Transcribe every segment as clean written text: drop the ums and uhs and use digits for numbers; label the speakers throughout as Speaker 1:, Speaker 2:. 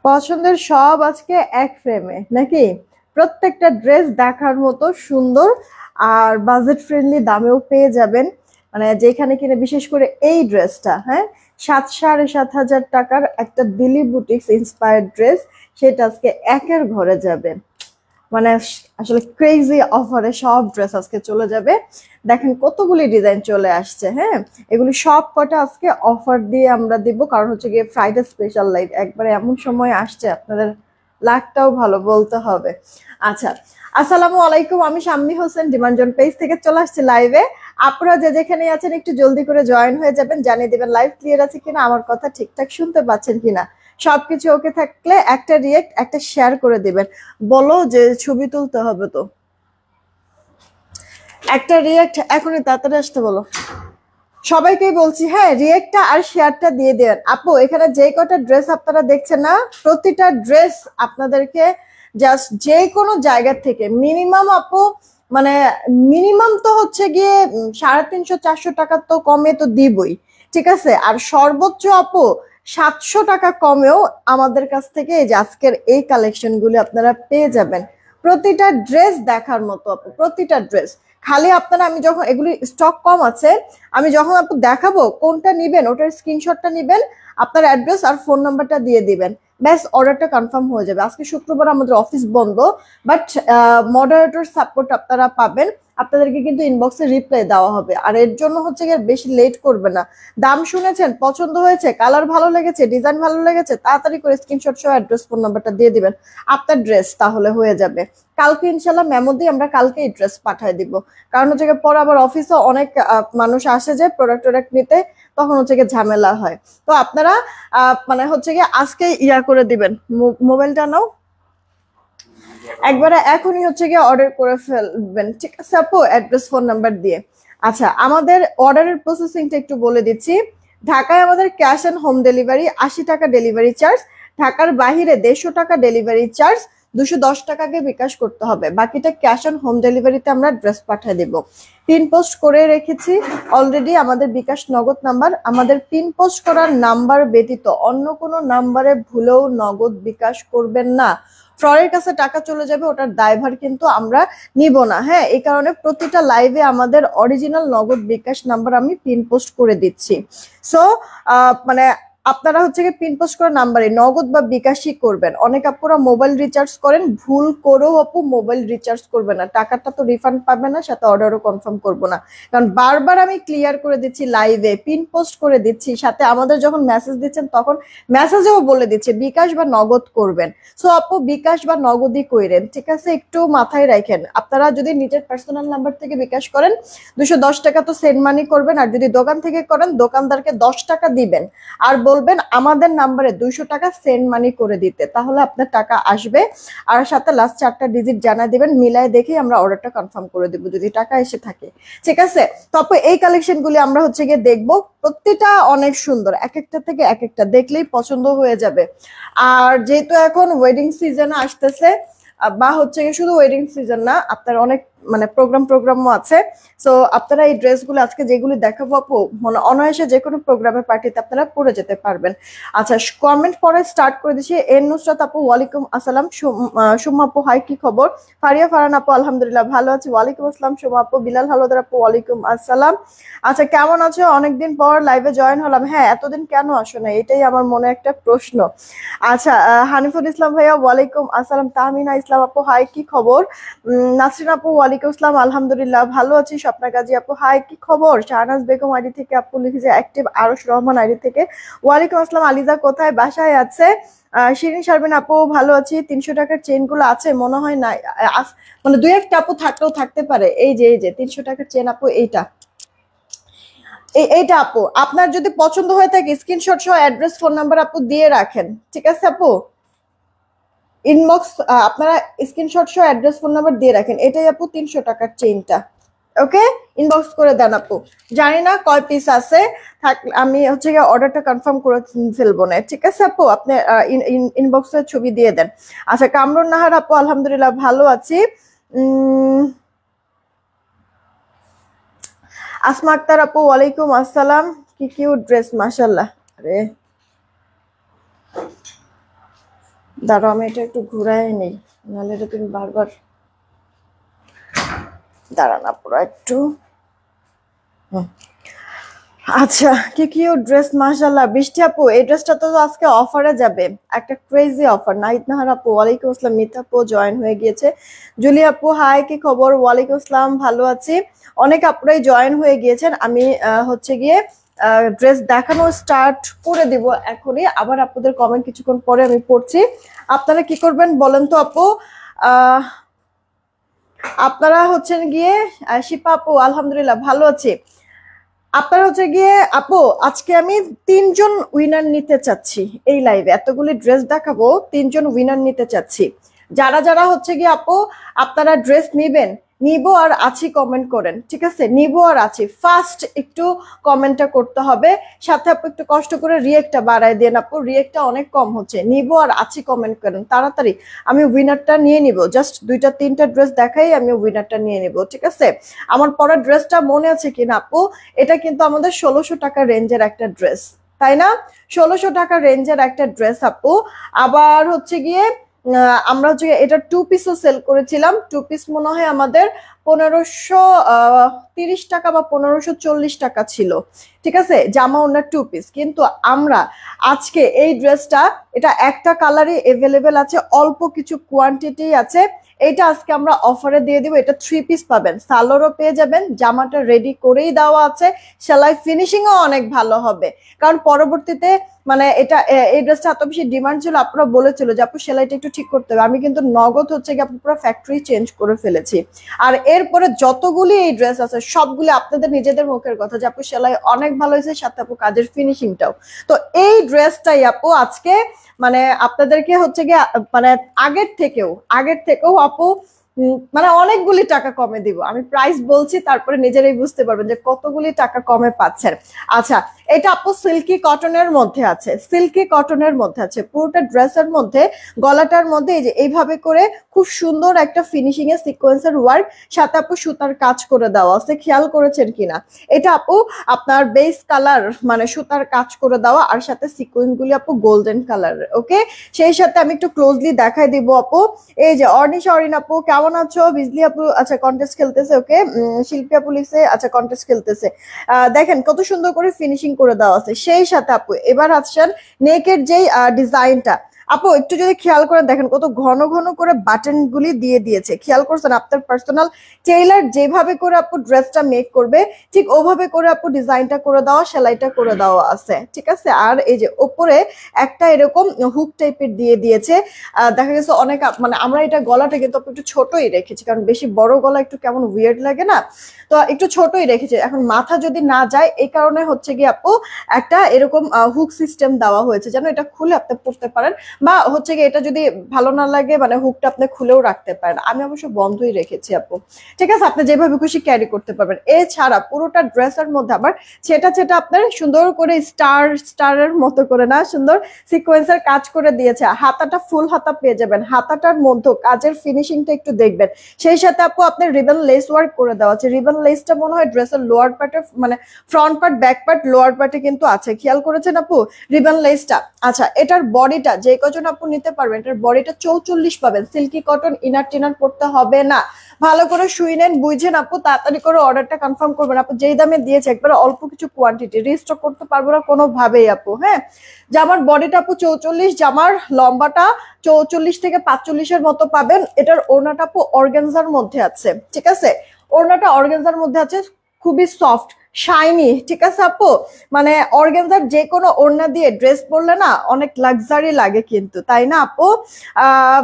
Speaker 1: পছন্দের সব আজকে এক ফ্রেমে নাকি? প্রত্যেকটা ড্রেস দেখার মতো সুন্দর আর বাজেট ফ্রেন্ডলি দামেও পেয়ে যাবেন। মানে যেখানে কিনে বিশেষ করে এই ড্রেসটা, হ্যাঁ, 7,500 টাকার একটা দিলি বুটিক্স ইন্সপায়ার্ড ড্রেস, সেটা আজকে একের ঘরে যাবে। মানে আসলে ক্রেজি অফারে সব ড্রেস আজকে চলে যাবে। দেখেন কতগুলি ডিজাইন চলে আসছে, হ্যাঁ, এগুলি সব কটা আজকে অফার দিয়ে আমরা দিব, কারণ হচ্ছে গিয়ে ফ্রাইডে স্পেশাল লাইভ একবারে এমন সময় আসছে, আপনাদের লাকটাও ভালো বলতে হবে। আচ্ছা, আসসালামু আলাইকুম, আমি শাম্মী হোসেন ডিমান্ডজন পেজ থেকে চলে আসছি লাইভে। আপনারা যে যেখানে আছেন একটু জলদি করে জয়েন হয়ে যাবেন, জানিয়ে দিবেন লাইভ ক্লিয়ার আছে কিনা, আমার কথা ঠিকঠাক শুনতে পাচ্ছেন কিনা। সবকিছু ওকে থাকলে একটা রিয়েক্ট একটা শেয়ার করে দিবেন। বলো যে ছবি তুলতে হবে তো, একটা রিয়েক্ট এখনই তাড়াতাড়ি আসতে বলো। সবাইকেই বলছি, হ্যাঁ, রিয়েক্টটা আর শেয়ারটা দিয়ে দেন। আপু এখানে যে কটা ড্রেস আপনারা দেখছেন না, প্রতিটা ড্রেস আপনাদেরকে জাস্ট যে কোনো জায়গা থেকে মিনিমাম আপু, মানে মিনিমাম তো হচ্ছে গিয়ে 350-400 টাকা তো কমে তো দিবই, ঠিক আছে। আর সর্বোচ্চ আপু 700 টাকা কমেও আমাদের কাছ থেকে এই যে আজকের এই কালেকশন গুলি আপনারা পেয়ে যাবেন। প্রতিটা ড্রেস দেখার মতো আপু, প্রতিটা ড্রেস। খালি আপনারা, আমি যখন এগুলি স্টক কম আছে, আমি যখন আপু দেখাবো কোনটা নিবেন ওটার স্ক্রিনশটটা নিবেন, আপনার অ্যাড্রেস আর ফোন নাম্বারটা দিয়ে দিবেন, ব্যাস অর্ডারটা কনফার্ম হয়ে যাবে। আজকে শুক্রবার আমাদের অফিস বন্ধ, বাট মডারেটর সাপোর্ট আপনারা পাবেন। আপনাদেরকে কিন্তু ইনবক্সে রিপ্লাই দেওয়া হবে, আর এর জন্য হচ্ছে গিয়ে বেশি লেট করবে না। দাম শুনেছেন, পছন্দ হয়েছে, কালার ভালো লেগেছে, ডিজাইন ভালো লেগেছে, তাড়াতাড়ি করে স্ক্রিনশট সহ অ্যাড্রেস ফোন নাম্বারটা দিয়ে দিবেন, আপনার ড্রেস তাহলে হয়ে যাবে। কালকে ইনশাল্লাহ মেমো দিয়ে আমরা কালকেই ড্রেস পাঠিয়ে দিব, কারণ হচ্ছে গিয়ে পরে আবার অফিসে অনেক মানুষ আসে যে প্রোডাক্ট নিতে, তখন হচ্ছে গিয়ে ঝামেলা হয়। তো আপনারা মানে হচ্ছে গিয়ে আজকে ইয়া করে দিবেন, মোবাইলটা নাও, একবারে এখনই হচ্ছে গিয়ে অর্ডার করে ফেলবেন, ঠিক আছে আপু, অ্যাড্রেস ফোন নাম্বার দিয়ে। আচ্ছা, আমাদের অর্ডারের প্রসেসিংটা একটু বলে দিচ্ছি। ঢাকায় আমাদের ক্যাশ অ্যান্ড হোম ডেলিভারি, 80 টাকা ডেলিভারি চার্জ। ঢাকার বাহিরে 150 টাকা ডেলিভারি চার্জ, 210 টাকাকে বিকাশ করতে হবে, বাকিটা ক্যাশ অন হোম ডেলিভারিতে আমরা ড্রেস পাঠিয়ে দেব। পিন পোস্ট করে রেখেছি অলরেডি আমাদের বিকাশ নগদ নাম্বার। আমাদের পিন পোস্ট করার নাম্বার ব্যতীত অন্য কোনো নাম্বারে ভুলেও নগদ বিকাশ করবেন না, ফ্রডের কাছে টাকা চলে যাবে, ওটার দায়ভার কিন্তু আমরা নিব না। হ্যাঁ, এই কারণে প্রতিটা লাইভে আমাদের অরিজিনাল নগদ বিকাশ নাম্বার আমি পিন পোস্ট করে দিচ্ছি। সো মানে আপনারা হচ্ছে কি পিন পোস্ট করা নাম্বারে নগদ বা বিকাশই করবেন। অনেক আপুরা মোবাইল রিচার্জ করেন, ভুল করেও আপু মোবাইল রিচার্জ করবে না, টাকাটা তো রিফান্ড পাবে না, সাথে অর্ডারও কনফার্ম করবো না। কারণ বারবার আমি ক্লিয়ার করে দিচ্ছি লাইভে, পিন পোস্ট করে দিচ্ছি, সাথে আমাদের যখন মেসেজ দিচ্ছেন তখন মেসেজেও বলে দিচ্ছে বিকাশ বা নগদ করবেন। সো আপু বিকাশ বা নগদই কইরেন, ঠিক আছে, একটু মাথায় রাখেন। আপনারা যদি নিজের পার্সোনাল নাম্বার থেকে বিকাশ করেন 210 টাকা তো সেন্ড মানি করবেন, আর যদি দোকান থেকে করেন দোকানদারকে 10 টাকা দিবেন, আর বলবেন আমাদের নাম্বারে 200 টাকা সেন্ড মানি করে দিতে, তাহলে আপনার টাকা আসবে। আর সাথে লাস্ট 4টা ডিজিট জানা দিবেন, মিলাই দেখে আমরা অর্ডারটা কনফার্ম করে দেবো যদি টাকা এসে থাকে, ঠিক আছে। তারপর এই কালেকশন গুলি আমরা হচ্ছে গিয়ে দেখবো, প্রত্যেকটা অনেক সুন্দর, এক একটা থেকে এক একটা দেখলেই পছন্দ হয়ে যাবে। আর যেহেতু এখন ওয়েডিং সিজন আসতেছে, বা হচ্ছে গিয়ে শুধু ওয়েডিং সিজন না, আপনার অনেক মানে প্রোগ্রামও আছে। সো আপনারা এই ড্রেসগুলো আজকে যেগুলি দেখাবো আপু, মানে অনায়াসে যে কোনো প্রোগ্রামে পার্টিতে আপনারা পরে যেতে পারবেন। আচ্ছা, কমেন্ট পরে স্টার্ট করে দিচ্ছি। এন নুসরাত আপু, ওয়ালাইকুম আসসালাম। সুমা আপু, হাই, কি খবর? ফারিয়া ফারহান আপু, আলহামদুলিল্লাহ ভালো আছি, ওয়ালাইকুম আসসালাম সুমা আপু। বিলাল হালদার আপু, ওয়ালাইকুম আসসালাম। আচ্ছা, কেমন আছো? অনেকদিন পর লাইভে জয়েন হলাম। হ্যাঁ, এতদিন কেন আসো না, এটাই আমার মনে একটা প্রশ্ন। আচ্ছা, হানিফুল ইসলাম ভাইয়া, ওয়ালাইকুম আসসালাম। তাহমিনা ইসলাম আপু, হাই, কি খবর? নাসরিন আপু, ওয়ালাইকুম আসসালাম, আলহামদুলিল্লাহ ভালো আছি। স্বপ্না গাজী আপু, হাই, কি খবর? শাহনাজ বেগম আইডি থেকে আপু লিখেছে অ্যাক্টিভ। আরশ রহমান আইডি থেকে ওয়ালাইকুম আসসালাম। আলিজা কোথায়? বাসায় আছে। শিরিন শারমিন আপু, ভালো আছি। 300 টাকার চেন গুলো আছে মনে হয় না, মানে দুই একটা আপু থাকলেও থাকতে পারে। এই যে 300 টাকার চেন আপু, এইটা আপু, আপনার যদি পছন্দ হয়ে থাকে স্ক্রিনশট সহ অ্যাড্রেস ফোন নাম্বার আপু দিয়ে রাখেন, ঠিক আছে আপু। ইনবক্স আপনারা স্ক্রিনশট সহ অ্যাড্রেস ফোন নাম্বার দিয়ে রাখেন। এটাই আপু 300 টাকার চেইনটা, ওকে। ইনবক্স করে দেন আপু, জানি না কয় পিস আছে, আমি হচ্ছে গিয়ে অর্ডারটা কনফার্ম করে ফেলবো না, ঠিক আছে আপু। আপনি ইনবক্সে ছবি দিয়ে দেন। আচ্ছা, কামরুন নাহার আপু, আলহামদুলিল্লাহ ভালো আছি। আসমা আক্তার আপু, ওয়ালাইকুম আসসালাম। কি কিউট ড্রেস, মাশাল্লাহ। আরে দাঁড়াও আমি এটা একটু ঘুরাই নেই, নাহলে এটা তুমি বারবার দাঁড়ানা পুরো একটু। আচ্ছা, কি কিউ ড্রেস মাশাআল্লাহ। বৃষ্টি আপু এই ড্রেসটা তো আজকে অফারে যাবে, একটা ক্রেজি অফার। নাহিদ নাহার আপু ওয়ালাইকুম আসসালাম, মিতা আপু জয়েন হয়ে গিয়েছে। জুলি আপু হাই, কি খবর? ওয়ালাইকুম আসসালাম, ভালো আছি। অনেক আপুরাই জয়েন হয়ে গিয়েছেন। আমি হচ্ছে গিয়ে ড্রেস দেখানো স্টার্ট করে দিব এখনই, আবার আপনাদের কমেন্ট কিছুক্ষণ পরে আমি পড়ছি। আপনারা কি করবেন বলেন তো আপু? আহ আপনারা হচ্ছেন গিয়ে শিপা আপু আলহামদুলিল্লাহ ভালো আছি। আপনার হচ্ছে গিয়ে আপু আজকে আমি 3জন উইনার নিতে চাচ্ছি এই লাইভে, এতগুলি ড্রেস দেখাবো, 3জন উইনার নিতে চাচ্ছি। যারা যারা হচ্ছে গিয়ে আপু আপনারা ড্রেস নিবেন, নিব আর আছি কমেন্ট করেন, ঠিক আছে? নিব আর আছি ফার্স্ট একটু কমেন্টটা করতে হবে, সাথে আপু একটু কষ্ট করে রিয়েক্টটা বাড়ায় দেন আপু, রিয়েক্টটা অনেক কম হচ্ছে। নিব আর আছি কমেন্ট করেন তাড়াতাড়ি, আমি উইনারটা নিয়ে নিব। জাস্ট 2টা 3টা ড্রেস দেখাই আমি উইনারটা নিয়ে নিব, ঠিক আছে? আমার পরা ড্রেসটা মনে আছে কিনা আপু? এটা কিন্তু আমাদের 1600 টাকা রেঞ্জের একটা ড্রেস, তাই না? 1600 টাকা রেঞ্জের একটা ড্রেস আপু। আবার হচ্ছে গিয়ে আমরা হচ্ছে এটা 2 পিসও সেল করেছিলাম। 2 পিস মনে হয় আমাদের 1530 টাকা বা 1540 টাকা ছিল, ঠিক আছে? জামা ওনার 2 পিস। কিন্তু আমরা আজকে এই ড্রেসটা, এটা একটা কালারই এভেলেবেল আছে, অল্প কিছু কোয়ান্টিটি আছে। এইটা আজকে আমরা অফারে দিয়ে দিব। এটা 3 পিস পাবেন, সালোয়ারও পেয়ে যাবেন, জামাটা রেডি করেই দেওয়া আছে, সেলাই ফিনিশিংও অনেক ভালো হবে। কারণ পরবর্তীতে মানে এটা এই ড্রেসটা এত বেশি ডিমান্ড ছিল, আপনারা বলেছিল যে আপু সেলাইটা একটু ঠিক করতে হবে। আমি কিন্তু নগদ হচ্ছে কি আপু পুরো ফ্যাক্টরি চেঞ্জ করে ফেলেছি। আর এরপরে যতগুলি এই ড্রেস আছে সবগুলি আপনাদের নিজেদের মুখের কথা যে আপু সেলাই অনেক ভালো হয়েছে, সাথে আপু কাজের ফিনিশিংটাও। তো এই ড্রেসটাই আপু আজকে মানে আপনাদেরকে হচ্ছে গিয়ে মানে আগের থেকেও আপু মানে অনেকগুলি টাকা কমে দিব। আমি প্রাইস বলছি, তারপরে নিজেরাই বুঝতে পারবেন যে কতগুলি টাকা কমে পাচ্ছেন। আচ্ছা, এটা আপু সিল্কি কটনের মধ্যে আছে, সিল্কি কটনের মধ্যে আছে। পুরোটা ড্রেসের মধ্যে গলাটার মধ্যে এই যে এইভাবে করে খুব সুন্দর একটা ফিনিশিং এর সিকোয়েন্সের ওয়ার্ক, সাথে আপু সুতার কাজ করে দেওয়া আছে, খেয়াল করেছেন কিনা? এটা আপু আপনার বেস কালার মানে সুতার কাজ করে দেওয়া, আর সাথে সিকোয়েন্স গুলি আপু গোল্ডেন কালার। ওকে, সেই সাথে আমি একটু ক্লোজলি দেখাই দিব আপু। এই যে অর্নিশা অরিন আপু কেমন আছো? বিজলি আপু আচ্ছা কন্টেস্ট খেলতেছে, ওকে। শিল্পী আপু লিখছে আচ্ছা কন্টেস্ট খেলতেছে। দেখেন কত সুন্দর করে ফিনিশিং করে দেওয়া আছে। সেই সাথে আপু এবার আসছেন নেকের যেই ডিজাইনটা, আপু একটু যদি খেয়াল করেন দেখেন কত ঘন ঘন করে বাটন গুলি দিয়ে দিয়েছে, খেয়াল করছেন? আপনার পার্সোনাল টেইলার যেভাবে করে আপু ড্রেসটা মেক করবে ঠিক ওভাবে করে আপু ডিজাইনটা করে দেওয়া, সেলাইটা করে দেওয়া আছে, ঠিক আছে? আর এই যে উপরে একটা এরকম হুক টাইপের দিয়ে দিয়েছে। দেখা গেছে অনেক মানে আমরা এটা গলাটা কিন্তু একটু ছোটই রেখেছি, কারণ বেশি বড় গলা একটু কেমন উইয়ার্ড লাগে না, তো একটু ছোটই রেখেছি। এখন মাথা যদি না যায় এই কারণে হচ্ছে গিয়ে আপু একটা এরকম হুক সিস্টেম দেওয়া হয়েছে, যেন এটা খুলে আপনি পড়তে পারেন, বা হচ্ছে গিয়ে এটা যদি ভালো না লাগে মানে হুকটা আপনি খুলেও রাখতে পারেন। আমি অবশ্য বন্ধই রেখেছি আপু, ঠিক আছে? আপনি যেভাবে খুশি ক্যারি করতে পারবেন। এছাড়া পুরোটা ড্রেসের মধ্যে আবার সেটা সেটা আপনার সুন্দর করে স্টারের মতো করে না সুন্দর সিকোয়েন্সের কাজ করে দিয়েছে। হাতাটা ফুল হাতা পেয়ে যাবেন, হাতাটার মধ্যে কাজের ফিনিশিংটা একটু দেখবেন। সেই সাথে আপু আপনার রিবন লেস ওয়ার্ক করে দেওয়া আছে। রিবন লেসটা মনে হয় ড্রেসের লোয়ার পার্টে মানে front part back part lower পার্টে কিন্তু আছে, খেয়াল করেছেন আপু রিবন লেসটা? আচ্ছা, এটার বডিটা যে কজন আপু নিতে পারবেন, এটার বডিটা 44 পাবেন। সিল্কি কটন, ইনার টিনার পড়তে হবে না। ভালো করে শুই নেন, বুঝেন আপু, তাড়াতাড়ি করে অর্ডারটা কনফার্ম করবেন। আপু যেই দামে দিয়েছে একবারে অল্প কিছু কোয়ান্টিটি, রিস্টক করতে পারবো না কোনোভাবেই আপু। হ্যাঁ, জামার বডিটা আপু 44, জামার লম্বাটা 44 থেকে 45-এর মতো পাবেন। এটার ওড়নাটা আপু অর্গানজার মধ্যে আছে, ঠিক আছে? ওড়নাটা অর্গানজার মধ্যে আছে, খুবই সফট শাইনি, ঠিক আছে আপু? মানে অর্গানজার যে কোনো ওড়না দিয়ে ড্রেস পরলে না অনেক লাক্সারি লাগে কিন্তু, তাই না আপু?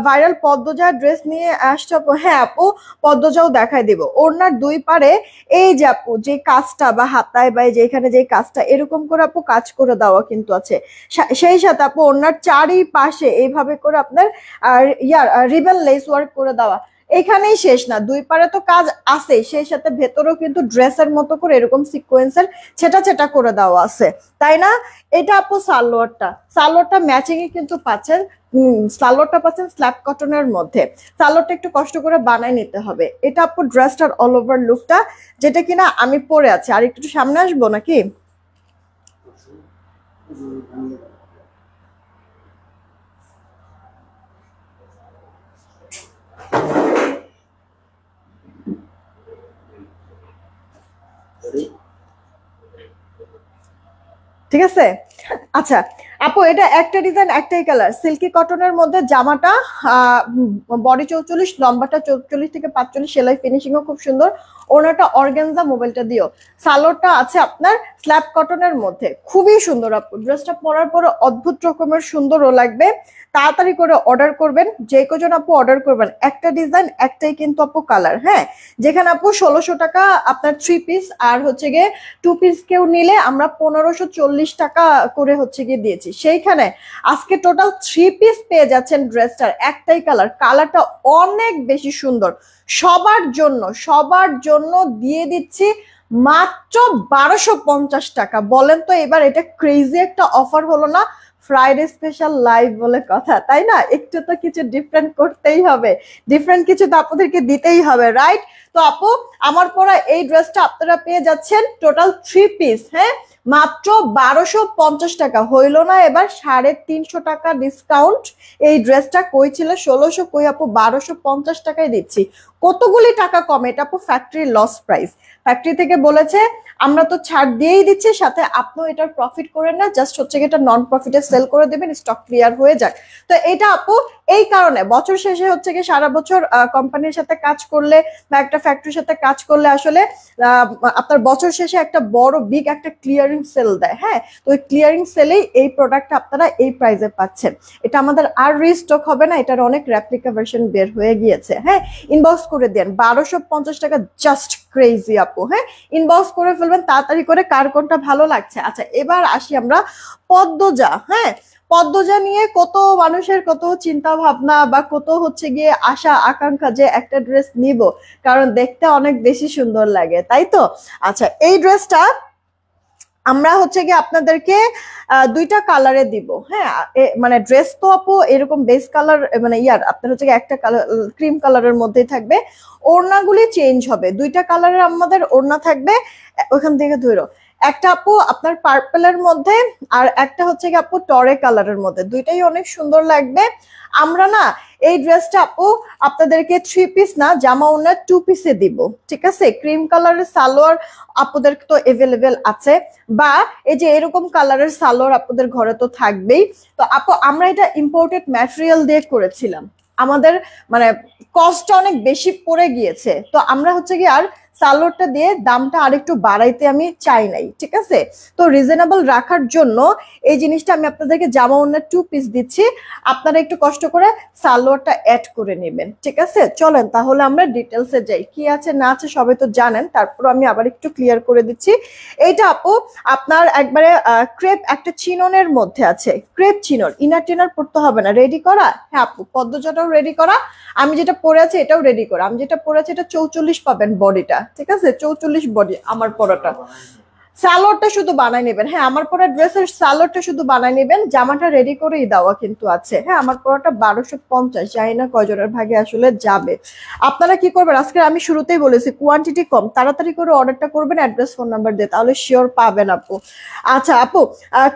Speaker 1: ভাইরাল পদ্মজা ড্রেস নিয়ে আসছে আপু। হ্যাঁ আপু, পদ্মজাও দেখাই দিব। ওড়নার দুই পারে এই যে আপু যে কাজটা বা হাতায় বা যেখানে যে কাজটা এরকম করে আপু কাজ করে দেওয়া কিন্তু আছে। সেই সাথে আপু ওড়নার চারিপাশে এইভাবে করে আপনার রিবন লেস ওয়ার্ক করে দেওয়া। এখানেই শেষ না, দুই পারে তো কাজ আছে, সেই সাথে ভেতরেও কিন্তু ড্রেসের মতো করে এরকম সিকোয়েন্সের ছেটা ছেটা করে দেওয়া আছে, তাই না? এটা আপু সালোয়ারটা ম্যাচিং এ কিন্তু পাচ্ছেন। সালোয়ারটা পাচ্ছেন স্ল্যাব কটনের মধ্যে। সালোয়ারটা একটু কষ্ট করে বানাই নিতে হবে। এটা আপু ড্রেসটার অল ওভার লুকটা, যেটা কিনা আমি পরে আছি। আর একটু সামনে আসবো নাকি? ঠিক আছে। আচ্ছা আপু এটা একটা ডিজাইন একটাই কালার, সিল্কি কটনের মধ্যে, জামাটা বডি 44, লম্বাটা 44 থেকে 45, সেলাই ফিনিশিংও খুব সুন্দর, ওনাটা অর্গানজা, মোবাইলটা দিও। সালোয়ারটা আছে আপনার স্ল্যাব কটনের মধ্যে, খুবই সুন্দর আপু, ড্রেসটা পরার পরে অদ্ভুত রকমের সুন্দরও লাগবে। তাড়াতাড়ি করে অর্ডার করবেন, যে কজন আপু অর্ডার করবেন, একটা ডিজাইন একটাই কিন্তু আপু কালার। হ্যাঁ, যেখানে আপু 1600 টাকা আপনার 3 পিস আর হচ্ছে গিয়ে 2 পিস কেউ নিলে আমরা 1540 টাকা করে হচ্ছে গিয়ে দিয়েছি, সেইখানে আজকে টোটাল 3 পিস পেয়ে যাচ্ছেন ড্রেসটার একটাই কালার, কালারটা অনেক বেশি সুন্দর। সবার জন্য দিয়ে দিচ্ছি মাত্র 1250 টাকা। বলেন তো এবার এটা ক্রেজি একটা অফার হলো না? ফ্রাইডে স্পেশাল লাইভ বলে কথা, তাই না? একটু তো কিছু ডিফারেন্ট করতেই হবে, ডিফারেন্ট কিছু তো আপনাদেরকে দিতেই হবে, রাইট? তো আপু আমার পরা এই ড্রেসটা আপনারা পেয়ে যাচ্ছেন টোটাল 3 পিস, হ্যাঁ, মাত্র 1250 টাকা। হইল না এবার 350 টাকা ডিসকাউন্ট? এই ড্রেসটা কই ছিল 1600, কই আপু 1250 টাকায় দিচ্ছি। কতগুলি টাকা কমে, এটা আপু ফ্যাক্টরি লস প্রাইস। ফ্যাক্টরি থেকে বলেছে আমরা তো ছাড় দিয়েই দিচ্ছি, সাথে আপনিও এটার প্রফিট করেন না, জাস্ট হচ্ছে এটা নন প্রফিটে সেল করে দেবেন, স্টক ক্লিয়ার হয়ে যাক। তো এটা আপু এই কারণে বছর শেষে হচ্ছে কি সারা বছর কোম্পানির সাথে কাজ করলে বা একটা ফ্যাক্টরির সাথে কাজ করলে আসলে আপনার বছর শেষে একটা বড় বিগ একটা ক্লিয়ারিং সেল দেয়। হ্যাঁ, তো ওই ক্লিয়ারিং সেলেই এই প্রোডাক্টটা আপনারা এই প্রাইসে পাচ্ছেন। এটা আমাদের আর রিস্টক হবে না, এটার অনেক রেপ্লিকা ভার্সন বের হয়ে গিয়েছে। হ্যাঁ, ইনবক্স করে দেন, 1250 টাকা, জাস্ট ক্রেজি আপু। হ্যাঁ, ইনবক্স করে ফেলবেন তাড়াতাড়ি করে, কার কোনটা ভালো লাগছে। আচ্ছা এবার আসি আমরা পদ্মজা। হ্যাঁ, পদ্মজা নিয়ে কত মানুষের কত চিন্তা ভাবনা বা কত হচ্ছে গিয়ে আশা আকাঙ্ক্ষা যে একটা ড্রেস নিব, কারণ দেখতে অনেক বেশি সুন্দর লাগে, তাই তো? আচ্ছা এই ড্রেসটা আমরা হচ্ছে গিয়ে আপনাদেরকে দুইটা কালারে দিব। হ্যাঁ, মানে ড্রেস তো আপু এরকম বেস কালার, মানে আপনার হচ্ছে একটা কালার ক্রিম কালারের মধ্যেই থাকবে, ওড়নাগুলি চেঞ্জ হবে, দুইটা কালারের আমাদের ওড়না থাকবে। ওখান থেকে ধরো একটা আপু আপনার পার্পলের মধ্যে আর একটা হচ্ছে কি আপু টরে কালারের মধ্যে, দুইটাই অনেক সুন্দর লাগবে। আমরা না এই ড্রেসটা আপু আপনাদেরকে 3 পিস না, জামা ওড়না 2 পিসে দিব, ঠিক আছে? ক্রিম কালারের সালোয়ার আপুদের তো এভেলেবেল আছে, বা এই যে এরকম কালারের সালোয়ার আপুদের ঘরে তো থাকবেই। তো আপু আমরা এটা ইম্পোর্টেড ম্যাটেরিয়াল দিয়ে করেছিলাম, আমাদের মানে কস্টটা অনেক বেশি পড়ে গিয়েছে, তো আমরা হচ্ছে কি আর সালোয়ারটা দিয়ে দামটা আরেকটু বাড়াইতে আমি চাই নাই, ঠিক আছে? তো রিজনেবল রাখার জন্য এই জিনিসটা আমি আপনাদেরকে জামা ওড়না 2 পিস দিচ্ছি, আপনারা একটু কষ্ট করে সালোয়ারটা অ্যাড করে নেবেন, ঠিক আছে? চলেন তাহলে আমরা ডিটেলসে যাই, কি আছে না আছে সবাই তো জানেন, তারপর আমি আবার একটু ক্লিয়ার করে দিচ্ছি। এইটা আপু আপনার একবারে ক্রেপ একটা চিননের মধ্যে আছে, ক্রেপ চিনন, ইনার টিনার পড়তে হবে না, রেডি করা। হ্যাঁ আপু পদ্মজাটাও রেডি করা, আমি যেটা পরে আছি এটাও রেডি করা, আমি যেটা পরে আছি এটা 44 পাবেন বডিটা, ঠিক আছে? 44 বডি আমার পরাটা। সালোয়ারটা শুধু বানাই নেবেন, হ্যাঁ আমার পরা ড্রেসের সালোয়ারটা শুধু বানাই নেবেন, জামাটা রেডি করেই দেওয়া কিন্তু আছে। হ্যাঁ আমার পরাটা 1250, জানি না কয়জনের ভাগে আসলে যাবে। আপনারা কি করবেন, আজকে আমি শুরুতেই বলেছি কোয়ান্টিটি কম, তাড়াতাড়ি করে অর্ডারটা করবেন অ্যাড্রেস ফোন নাম্বার দিয়ে, তাহলে শিওর পাবেন আপু। আচ্ছা আপু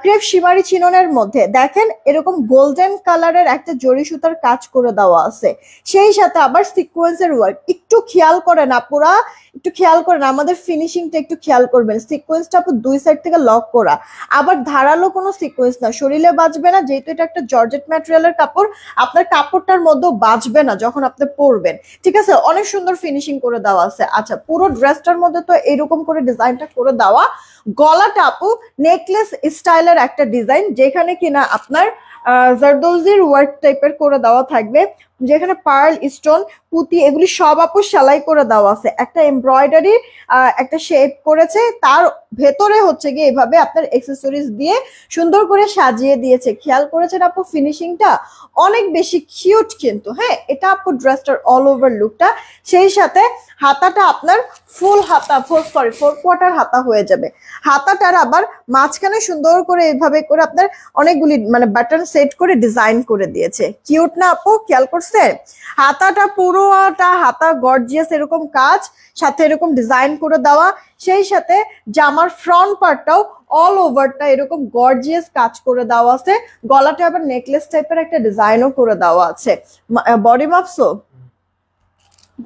Speaker 1: ক্রেপ শিমারি চিননের মধ্যে দেখেন এরকম গোল্ডেন কালারের একটা জরি সুতার কাজ করে দেওয়া আছে, সেই সাথে আবার সিকোয়েন্সের ওয়ার্ক, একটু খেয়াল করেন আপুরা, একটু খেয়াল করেন, আমাদের ফিনিশিংটা একটু খেয়াল করবেন। সিকোয়েন্সটা আপু দুই সাইড থেকে লক করা, আবার ধারালো কোনো সিকোয়েন্স না, শরীরে বাজবে না, যেহেতু এটা একটা জর্জেট ম্যাটেরিয়ালের কাপড়, আপনার কাপড়টার মধ্যেও বাজবে না যখন আপনি পরবেন, ঠিক আছে? অনেক সুন্দর ফিনিশিং করে দেওয়া আছে। আচ্ছা পুরো ড্রেসটার মধ্যে তো এরকম করে ডিজাইনটা করে দেওয়া, গলাটা আপু নেকলেস স্টাইলের একটা ডিজাইন, যেখানে কিনা আপনার জারদৌজির ওয়ার্ক টাইপের করে দেওয়া থাকবে, যেখানে পার্ল স্টোন পুঁতি এগুলি সব আপু সেলাই করে দেওয়া আছে, একটা এমব্রয়ডারি একটা শেপ করেছে, তার ভেতরে হচ্ছে গিয়ে এভাবে আপনার অ্যাক্সেসরিজ দিয়ে সুন্দর করে সাজিয়ে দিয়েছে। খেয়াল করেছেন আপু ফিনিশিংটা অনেক বেশি কিউট কিন্তু। হ্যাঁ এটা আপু ড্রেসটার অল ওভার লুকটা, সেই সাথে হাতাটা আপনার ফুল হাতা, সরি 4 কোয়ার্টার হাতা হয়ে যাবে, হাতাটার আবার মাঝখানে সুন্দর করে এভাবে করে আপনার অনেকগুলি মানে বাটন সেট করে ডিজাইন করে দিয়েছে, কিউট না আপু? খেয়াল করছেন হাতাটা পুরোটা হাতা গর্জিয়াস এরকম কাজ, সাথে এরকম ডিজাইন করে দেওয়া, সেই সাথে জামার ফ্রন্ট পার্টটাও অল ওভারটা এরকম গর্জিয়াস কাজ করে দেওয়া আছে, গলাটা আবার নেকলেস টাইপের একটা ডিজাইনও করে দেওয়া আছে। বডি মাপসো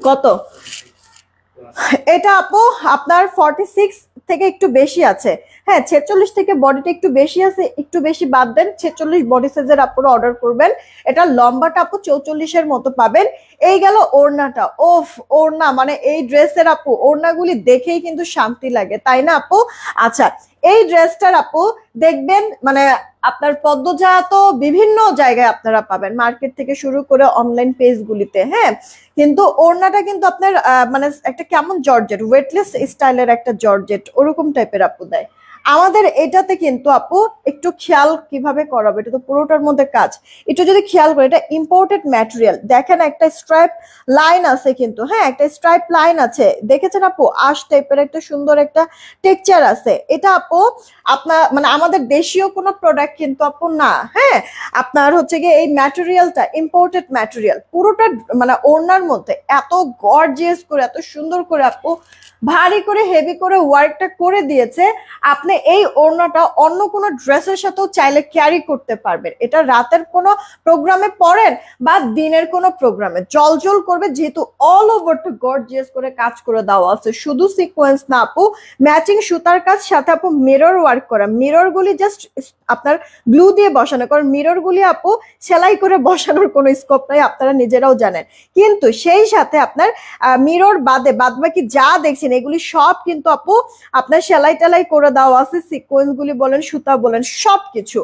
Speaker 1: কত? এটা আপু আপনার 46 থেকে একটু বেশি আছে। হ্যাঁ 46 থেকে বডিটা একটু বেশি আছে, একটু বেশি বাদ দেন, 46 বডি সাইজের আপুরা অর্ডার করবেন। এটা লম্বাটা আপু 44-এর মতো পাবেন। এই গেল ওড়নাটা। ওফ, ওড়না মানে এই ড্রেসের আপু ওড়নাগুলি দেখেই কিন্তু শান্তি লাগে, তাই না আপু? আচ্ছা, এই ড্রেসটার আপু দেখবেন মানে আপনার পদ্মজা তো বিভিন্ন জায়গায় আপনারা পাবেন, মার্কেট থেকে শুরু করে অনলাইন পেজগুলিতে। হ্যাঁ, কিন্তু ওড়নাটা কিন্তু আপনার মানে একটা কেমন জর্জেট, ওয়েটলেস স্টাইলের একটা জর্জেট ওরকম টাইপের আপু দেয়। আমাদের এটাতে কিন্তু আপু একটু খেয়াল কিভাবে করাবে, এটা তো পুরোটার মধ্যে কাজ, একটু যদি খেয়াল করে, এটা ইম্পোর্টেড ম্যাটেরিয়াল। দেখেন একটা স্ট্রাইপ লাইন আছে কিন্তু, হ্যাঁ একটা স্ট্রাইপ লাইন আছে, দেখেছেন আপু? আশ টাইপের একটা সুন্দর একটা টেক্সচার আছে। এটা আপু আপনার মানে আমাদের দেশীয় কোনো প্রোডাক্ট কিন্তু আপু না। হ্যাঁ, আপনার হচ্ছে গিয়ে এই ম্যাটেরিয়ালটা ইম্পোর্টেড ম্যাটেরিয়াল, পুরোটা মানে ওড়নার মধ্যে এত গর্জিয়াস করে এত সুন্দর করে আপু ভারী করে হেভি করে ওয়ার্কটা করে দিয়েছে। আপনি এই ওড়নাটা অন্য কোনো ড্রেসের সাথেও চাইলে ক্যারি করতে পারবেন। এটা রাতের কোনো প্রোগ্রামে পরেন বা দিনের কোনো প্রোগ্রামে জলজল করবে, যেহেতু অল ওভারটা গর্জিয়াস করে কাজ করে দেওয়া আছে। শুধু সিকোয়েন্স না আপু, ম্যাচিং সুতার কাজ, সাথে আপু মিরর ওয়ার্ক করা। মিরর গুলি জাস্ট আপনার গ্লু দিয়ে বসানো, কারণ মিরর গুলি আপু সেলাই করে বসানোর কোনো স্কোপ নাই, আপনারা নিজেরাও জানেন। কিন্তু সেই সাথে আপনার মিরর বাদে বাদ বাকি যা দেখছেন এগুলি সব কিন্তু আপু আপনার সেলাই টেলাই করে দেওয়া আছে। সিকোয়েন্স গুলি বলেন, সুতা বলেন, সবকিছু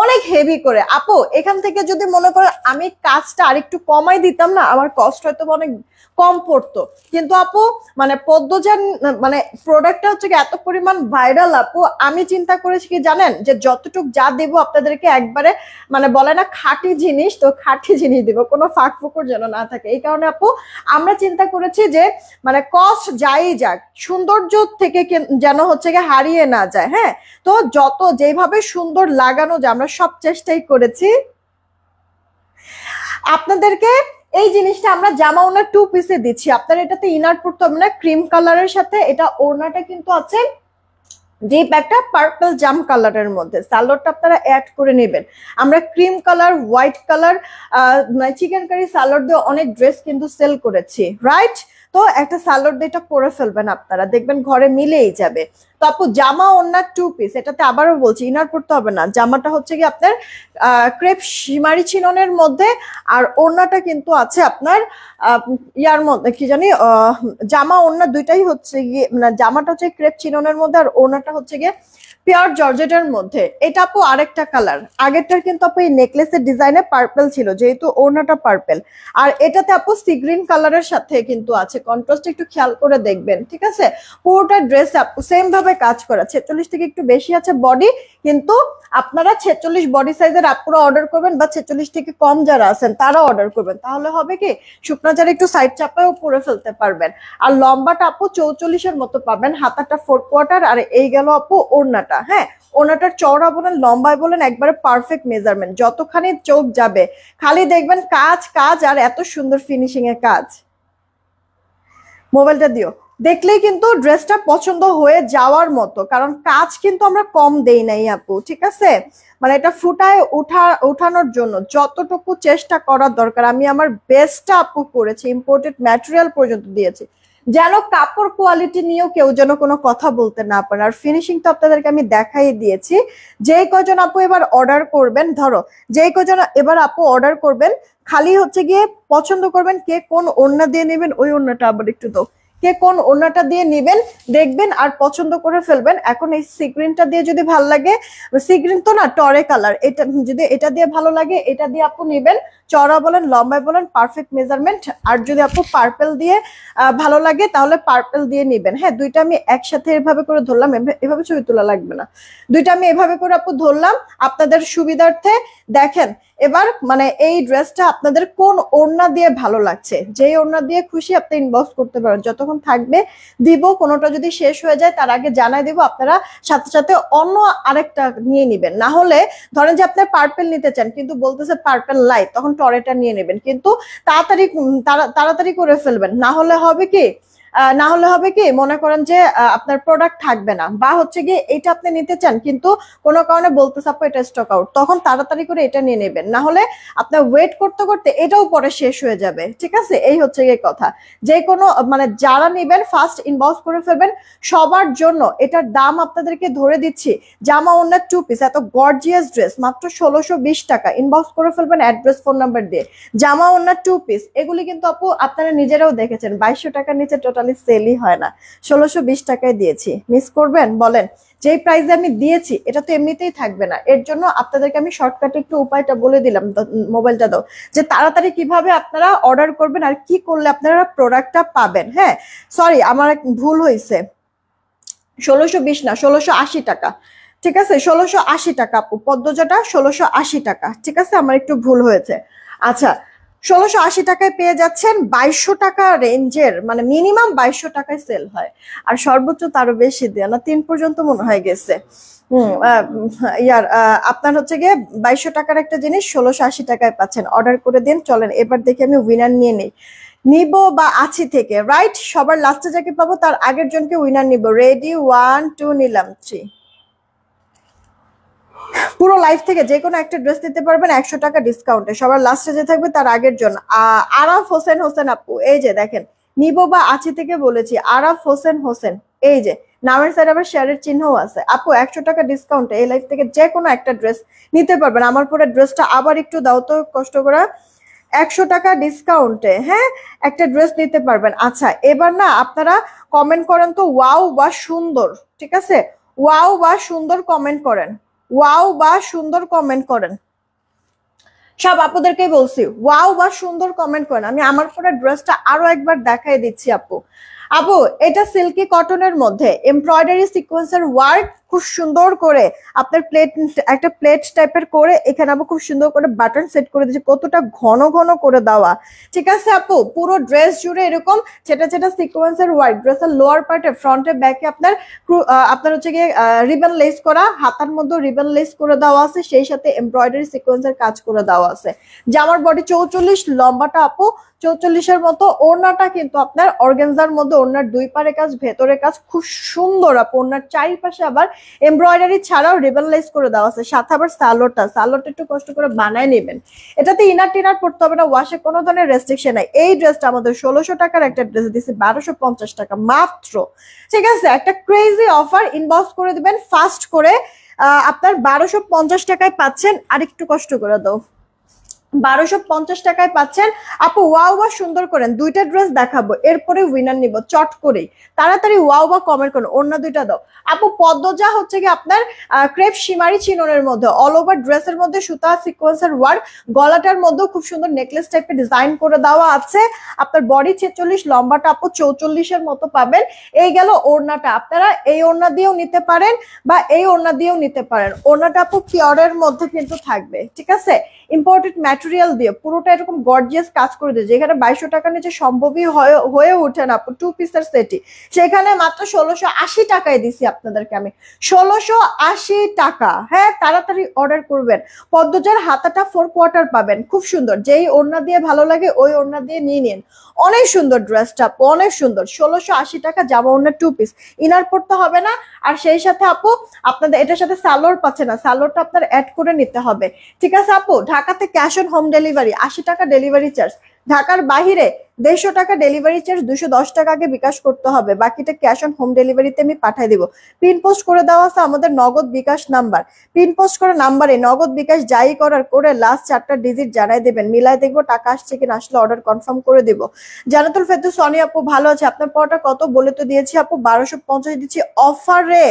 Speaker 1: অনেক হেভি করে। আপু এখান থেকে যদি মনে করেন আমি কাজটা আরেকটু কমাই দিতাম না, আমার কষ্ট হয়তো অনেক কম পড়তো। কিন্তু আপু মানে পদ্মজান মানে প্রোডাক্টটা হচ্ছে এত পরিমাণ ভাইরাল আপু, আমি চিন্তা করেছি কি জানেন, যে যতটুক যা দেব আপনাদেরকে একবারে মানে বলে না খাঁটি জিনিস, তো খাঁটি জিনিস দিব, কোনো ফাঁক ফুকুর যেন না থাকে। এই কারণে আপু আমরা চিন্তা করেছি যে মানে কস্ট যাই যাক, সৌন্দর্য থেকে যেন হচ্ছে গিয়ে হারিয়ে না যায়। হ্যাঁ, তো যত যেভাবে সুন্দর লাগানো যায় আমরা সব চেষ্টাই করেছি। আপনাদেরকে এই জিনিসটা আমরা জামা ওনার 2 পিসে দিচ্ছি। আপনার এটাতে ইনার পড়তে হবে না, ক্রিম কালারের সাথে এটা ওড়নাটা কিন্তু আছে ডিপ একটা পার্পল জাম কালারের মধ্যে। সালোয়ারটা আপনারা অ্যাড করে নেবেন। আমরা cream colour, white colour, chicken curry salwar দিয়ে অনেক ড্রেস কিন্তু সেল করেছি, রাইট? তো একটা সালোয়ার দিয়ে এটা পরে ফেলবেন, আপনারা দেখবেন ঘরে মিলেই যাবে। তো আপু জামা ওড়নার 2 পিস, এটাতে আবারও বলছি ইনার পড়তে হবে না। জামাটা হচ্ছে কি আপনার ক্রেপ শিমারি চিননের মধ্যে, আর ওড়নাটা কিন্তু আছে আপনার ইয়ার মধ্যে কি জানি জামা ওড়না দুইটাই হচ্ছে গিয়ে মানে জামাটা হচ্ছে ক্রেপ চিননের মধ্যে, আর ওড়নাটা হচ্ছে গিয়ে পিওর জর্জেটের মধ্যে। এটা আপু আরেকটা কালার, আগেরটার কিন্তু আপু এই নেকলেসের ডিজাইনে পার্পল ছিল, যেহেতু ওড়নাটা পার্পল। আর এটাতে আপু সি গ্রিন কালারের সাথে কিন্তু আছে, কন্ট্রাস্ট একটু খেয়াল করে দেখবেন, ঠিক আছে? পুরোটা ড্রেস আপু সেম ভাবে কাজ করা। 46 থেকে একটু বেশি আছে বডি, কিন্তু আপনারা 46 বডি সাইজের আপুরা অর্ডার করবেন, বা 46 থেকে কম যারা আছেন তারা অর্ডার করবেন, তাহলে হবে কি শুকনা যারা একটু সাইড চাপায়ও পরে ফেলতে পারবেন। আর লম্বাটা আপু 44-এর মতো পাবেন, হাতাটা 4/4। আর এই গেল আপু ওড়নাটা। হ্যাঁ, ওনাটার চওড়া বলেন লম্বায় বলেন একবারে পারফেক্ট মেজারমেন্ট, যতখানি চোখ যাবে খালি দেখবেন কাজ কাজ আর এত সুন্দর ফিনিশিং এর কাজ। মোবাইলটা দিও, দেখলেই কিন্তু ড্রেসটা পছন্দ হয়ে যাওয়ার মতো, কারণ কাজ কিন্তু আমরা কম দেই নাই আপু, ঠিক আছে? মানে এটা ফুটায় উঠানোর জন্য যতটুকু চেষ্টা করার দরকার আমি আমার বেস্টটা আপু করেছি, ইম্পোর্টেড ম্যাটেরিয়াল পর্যন্ত দিয়েছি, যেন কাপড় কোয়ালিটি নিয়েও কেউ যেন কোনো কথা বলতে না পারে। আর ফিনিশিং তো আপনাদেরকে আমি দেখাই দিয়েছি। যেই কজন আপু এবার অর্ডার করবেন, ধরো যেই কজন এবার আপু অর্ডার করবেন, খালি হচ্ছে গিয়ে পছন্দ করবেন কে কোন ওড়না দিয়ে নেবেন, ওই ওড়নাটা আবার একটু দাও, কে কোন ওড়নাটা দিয়ে নেবেন দেখবেন আর পছন্দ করে ফেলবেন। এখন এই সিগ্রিনটা দিয়ে যদি ভালো লাগে, সিগ্রিন তো না টরে কালার, এটা যদি এটা দিয়ে ভালো লাগে এটা দিয়ে আপু নেবেন, চড়া বলেন লম্বায় বলেন পারফেক্ট মেজারমেন্ট। আর যদি আপু পার্পেল দিয়ে ভালো লাগে তাহলে পার্পেল দিয়ে নেবেন। হ্যাঁ, দুইটা আমি একসাথে এভাবে করে ধরলাম, এভাবে ছবি তোলা লাগবে না, দুইটা আমি এভাবে করে আপু ধরলাম আপনাদের সুবিধার্থে। দেখেন এবার মানে এই ড্রেসটা আপনাদের কোন ওড়না দিয়ে ভালো লাগছে, যেই ওড়না দিয়ে খুশি আপনি ইনবক্স করতে পারেন, যতক্ষণ থাকবে দিব, কোনোটা যদি শেষ হয়ে যায় তার আগে জানাই দিব, আপনারা সাথে সাথে অন্য আরেকটা নিয়ে নিবেন। না হলে ধরেন যে আপনার পার্পেল নিতে চান কিন্তু বলতেছে পার্পেল লাইট, তখন টরেটা নিয়ে নেবেন, কিন্তু তাড়াতাড়ি তাড়াতাড়ি করে ফেলবেন, না হলে হবে কি না হলে হবে কি মনে করেন যে আপনার প্রোডাক্ট থাকবে না, বা হচ্ছে গিয়ে এটা আপনি নিতে চান কিন্তু কোনো কারণে বলতেছে আপু এটা স্টক আউট, তখন তাড়াতাড়ি করে এটা নিয়ে নেবেন, না হলে আপনার ওয়েট করতে করতে এটাও পরে শেষ হয়ে যাবে। ঠিক আছে, এই হচ্ছে গিয়ে কথা। যে কোনো মানে যারা নেবেন ফার্স্ট ইনবক্স করে ফেলবেন। সবার জন্য এটার দাম আপনাদেরকে ধরে দিচ্ছি, জামা ওড়না 2 পিস এত গর্জিয়াস ড্রেস মাত্র 1620 টাকা। ইনবক্স করে ফেলবেন অ্যাড্রেস ফোন নাম্বার দিয়ে। জামা ওড়না 2 পিস এগুলি কিন্তু আপু আপনারা নিজেরাও দেখেছেন 2200 টাকার নিচে টোটালি সেলই হয় না, 1620 টাকায় দিয়েছি। মিস করবেন বলেন? যেই প্রাইসে আমি দিয়েছি এটা তো এমনিতেই থাকবে না, এর জন্য আপনাদেরকে আমি শর্টকাটে একটু উপায়টা বলে দিলাম। মোবাইলটা দাও, যে তাড়াতাড়ি কিভাবে আপনারা অর্ডার করবেন আর কি করলে আপনারা প্রোডাক্টটা পাবেন। হ্যাঁ সরি আমার এক ভুল হয়েছে, 1620 না 1680 টাকা। ঠিক আছে 1680 টাকা আপু, পদ্মজাটা 1680 টাকা। ঠিক আছে আমার একটু ভুল হয়েছে। আচ্ছা 1680 টাকায় পেয়ে যাচ্ছেন 2200 টাকা রেঞ্জের, মানে মিনিমাম 2200 টাকায় সেল হয়, আর সর্বোচ্চ তারও বেশি দেয় না, 3 পর্যন্ত মনে হয় গেছে। আপনার হচ্ছে গিয়ে 2200 টাকার একটা জিনিস 1680 টাকায় পাচ্ছেন। অর্ডার করে দিন। চলেন এবার দেখি আমি উইনার নিয়ে নেই, নিব বা আছি থেকে, রাইট? সবার লাস্টে যাকে পাবো তার আগের জনকে উইনার নিব। রেডি 1 2 নিলাম 3। পুরো লাইফ থেকে যে কোনো একটা ড্রেস নিতে পারবেন 100 টাকা ডিসকাউন্টে। সবার লাস্টে যে থাকবে তার আগের জন আরাফ হোসেন হোসেন আপু, এই যে দেখেন নিব বা আছি থেকে বলেছি, আরাফ হোসেন হোসেন, এই যে নামের সাইড আবার শেয়ারের চিহ্নও আছে। আপু 100 টাকা ডিসকাউন্টে এই লাইফ থেকে যে কোনো একটা ড্রেস নিতে পারবেন। আমার পরে ড্রেসটা আবার একটু দাও তো কষ্ট করে, 100 টাকা ডিসকাউন্টে হ্যাঁ একটা ড্রেস নিতে পারবেন। আচ্ছা এবার না আপনারা কমেন্ট করেন তো ওয়াও বা সুন্দর। ঠিক আছে ওয়াও বা সুন্দর কমেন্ট করেন, ওয়াও বা সুন্দর কমেন্ট করেন। সব আপুদেরকেই বলছি ওয়াও বা সুন্দর কমেন্ট করেন। আমি আমার পরে ড্রেসটা আরো একবার দেখাই দিচ্ছি আপু। আপু এটা সিল্কি কটনের মধ্যে এমব্রয়ডারি সিকোয়েন্সের ওয়ার্ক খুব সুন্দর করে আপনার প্লেট, একটা প্লেট টাইপের করে এখানে আপু খুব সুন্দর করে বাটন সেট করে দিচ্ছে, কতটা ঘন ঘন করে দেওয়া। ঠিক আছে আপু পুরো ড্রেস জুড়ে এরকম ছেটা ছেটা সিকোয়েন্সের ওয়ার্ক, ড্রেসের লোয়ার পার্টে ফ্রন্টে ব্যাকে আপনার আপনার হচ্ছে গিয়ে রিবন লেস করা, হাতার মধ্যে রিবন লেস করে দেওয়া আছে, সেই সাথে এমব্রয়ডারি সিকোয়েন্সের কাজ করে দেওয়া আছে। জামার বডি 44, লম্বাটা আপু 44-এর মতো। ওড়নাটা কিন্তু আপনার অর্গানজার মধ্যে, ওড়নার দুই পারে কাজ ভেতরে কাজ খুব সুন্দর আপু। ওড়নার চারিপাশে আবার এমব্রয়ডারি ছাড়াও রিবন লেস করে দেওয়া আছে, সাথে আবার সালোয়ারটা একটু কষ্ট করে বানায় নেবেন। এটাতে ইনার টিনার পড়তে হবে না, ওয়াশে কোনো ধরনের রেস্ট্রিকশন নাই। এই ড্রেসটা আমাদের 1600 টাকার একটা ড্রেস দিচ্ছে 1250 টাকা মাত্র। ঠিক আছে একটা ক্রেজি অফার, ইনবক্স করে দিবেন ফাস্ট করে। আপনার 1250 টাকায় পাচ্ছেন, আর একটু কষ্ট করে দাও, 1250 টাকায় পাচ্ছেন আপু। ওয়াও বা সুন্দর করেন, দুইটা ড্রেস দেখাবো এরপরে উইনার নিব চট করে, তাড়াতাড়ি ওয়াও বা কমেন্ট করুন। ওড়না দুইটা দাও আপু। পদ্মজা হচ্ছে কি আপনার ক্রেপ শিমারি চিননের মধ্যে অল ওভার ড্রেসের মধ্যে সুতা সিকোয়েন্সের ওয়ার্ক, গলাটার মধ্যেও খুব সুন্দর নেকলেস টাইপের ডিজাইন করে দেওয়া আছে। আপনার বডি 46, লম্বাটা আপু 44-এর মতো পাবেন। এই গেল ওড়নাটা, আপনারা এই ওড়না দিয়েও নিতে পারেন বা এই ওড়না দিয়েও নিতে পারেন। ওড়নাটা আপু পিওরের মধ্যে কিন্তু থাকবে। ঠিক আছে ইম্পোর্টেড ম্যাটেরিয়াল দিয়ে পুরোটা এরকম গর্জিয়াস কাজ করে দিয়ে, যেখানে 2200 টাকার নিচে সম্ভবই হয়ে ওঠে না আপু 2 পিসের সেটি, সেখানে মাত্র 1680 টাকায় দিছি আপনাদেরকে আমি, 1680 টাকা। হ্যাঁ তাড়াতাড়ি অর্ডার করবেন। পদ্মজার হাতাটা 4 কোয়ার্টার পাবেন, খুব সুন্দর। যেই ওড়না দিয়ে ভালো লাগে ওই ওড়না দিয়ে নিয়ে নিন। অনেক সুন্দর ড্রেসটা, অনেক সুন্দর। 1680 টাকা জামা ওড়না 2 পিস, ইনার পড়তে হবে না। আর সেই সাথে আপু আপনাদের এটার সাথে সালোয়ার পাচ্ছে না, সালোয়ারটা আপনার অ্যাড করে নিতে হবে। ঠিক আছে আপু ঢাকাতে ক্যাশ অন হোম ডেলিভারি, 80 টাকা ডেলিভারি চার্জ। ঢাকার বাহিরে 150 টাকা ডেলিভারি চার্জ, 210 টাকা আগে বিকাশ করতে হবে, বাকিটা ক্যাশ অন হোম ডেলিভারিতে আমি পাঠিয়ে দিব। পিন পোস্ট করে দেওয়া আছে আমাদের নগদ বিকাশ নাম্বার, পিন পোস্ট করে নাম্বারে নগদ বিকাশ যাই করার করে লাস্ট 4টা ডিজিট জানাই দেবেন, মিলাই দেখবো টাকা আসছে কিনা, আসলে অর্ডার কনফার্ম করে দিব। জানাতুল ফেরদৌস সনি আপু ভালো আছে, আপনার পড়াটা কত বলে তো দিয়েছি আপু, 1250 দিচ্ছি অফারে,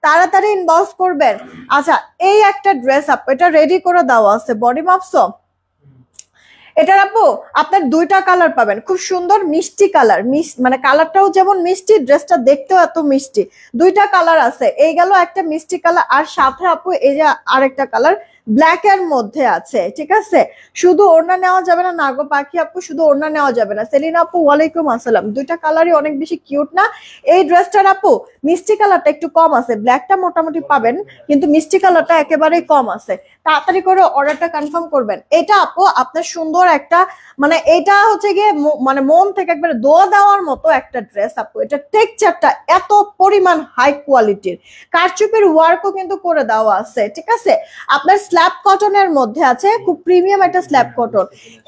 Speaker 1: তাড়াতাড়ি ইনবক্স করবেন। আচ্ছা এই একটা ড্রেস আপু, এটা রেডি করে দেওয়া আছে, বডি মাপছো। এটার আপু আপনার দুইটা কালার পাবেন, খুব সুন্দর মিষ্টি কালার, মানে কালারটাও যেমন মিষ্টি, ড্রেসটা দেখতেও এত মিষ্টি। দুইটা কালার আছে, এই গেল একটা মিষ্টি কালার, আর সাথে আপু এই যে আরেকটা কালার ব্ল্যাক এর মধ্যে আছে, ঠিক আছে। শুধু ওড়না নেওয়া যাবে না, নাগো পাখি আপু, শুধু ওড়না নেওয়া যাবে না। সেলিনা আপু ওয়ালাইকুম আসসালাম। দুইটা কালারই অনেক বেশি কিউট না? এই ড্রেসটার আপু মিষ্টি কালারটা একটু কম আছে, ব্ল্যাকটা মোটামুটি পাবেন, কিন্তু মিষ্টি কালারটা একেবারেই কম আছে। তাড়াতাড়ি করে অর্ডারটা কনফার্ম করবেন। এটা আপু আপনার সুন্দর একটা, মানে এটা হচ্ছে গিয়ে মানে মন থেকে একবারে দোয়া দেওয়ার মতো একটা ড্রেস আপু। এটা টেক্সচারটা এত পরিমাণ হাই কোয়ালিটির, কারচুপির ওয়ার্কও কিন্তু করে দেওয়া আছে, ঠিক আছে। আপনার স্ল্যাব কটনের মধ্যে আছে, খুব প্রিমিয়াম একটা স্ল্যাব কটন।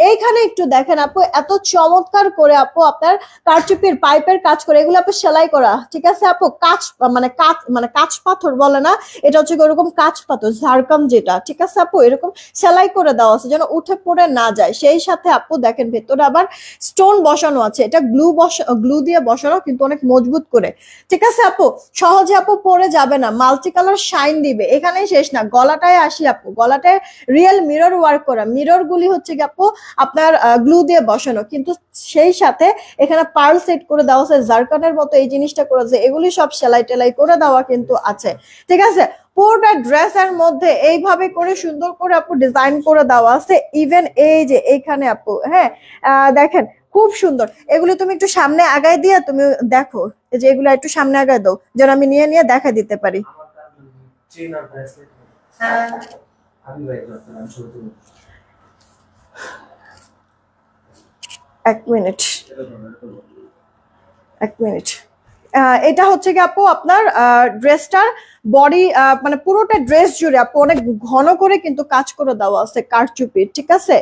Speaker 1: এইখানে একটু দেখেন আপু, এত চমৎকার করে আপু আপনার কারচুপির পাইপের কাজ করে, এগুলো আপু সেলাই করা, ঠিক আছে আপু। কাঁচ পাথর বলে না, এটা হচ্ছে ওরকম কাঁচ পাথর ঝাড়কাম যেটা, ঠিক আছে আপু, এরকম সেলাই করে দেওয়া আছে যেন উঠে পড়ে না যায়। সেই সাথে আপু দেখেন ভেতরে আবার স্টোন বসানো আছে, এটা গ্লু দিয়ে বসানো, কিন্তু অনেক মজবুত করে, ঠিক আছে আপু। সহজে আপু পরে যাবে না, মাল্টি কালার শাইন দিবে। এখানেই শেষ না, গলাটায় আসি আপু। গলাটায় রিয়েল মিরর ওয়ার্ক করা, মিরর গুলি হচ্ছে কি আপু আপনার গ্লু দিয়ে বসানো, কিন্তু সেই সাথে এখানে পার্ল সেট করে দেওয়া আছে, জারকানের মতো এই জিনিসটা করেছে, এগুলি সব সেলাই টেলাই করে দেওয়া কিন্তু আছে, ঠিক আছে। পুরোটা ড্রেসের মধ্যে এইভাবে করে সুন্দর করে আপু ডিজাইন করে দেওয়া আছে। ইভেন এই যে এইখানে আপু, হ্যাঁ দেখেন খুব সুন্দর। এগুলি তুমি একটু সামনে আগায় দিয়ে তুমি দেখো, যে এগুলো একটু সামনে আগায় দাও যেন আমি নিয়ে নিয়ে দেখা দিতে পারি। এক মিনিট, এক মিনিট। এটা হচ্ছে কি আপু আপনার ড্রেসটার বডি, মানে পুরোটা ড্রেস জুড়ে আপু অনেক ঘন করে কিন্তু কাজ করে দেওয়া আছে কারচুপির, ঠিক আছে।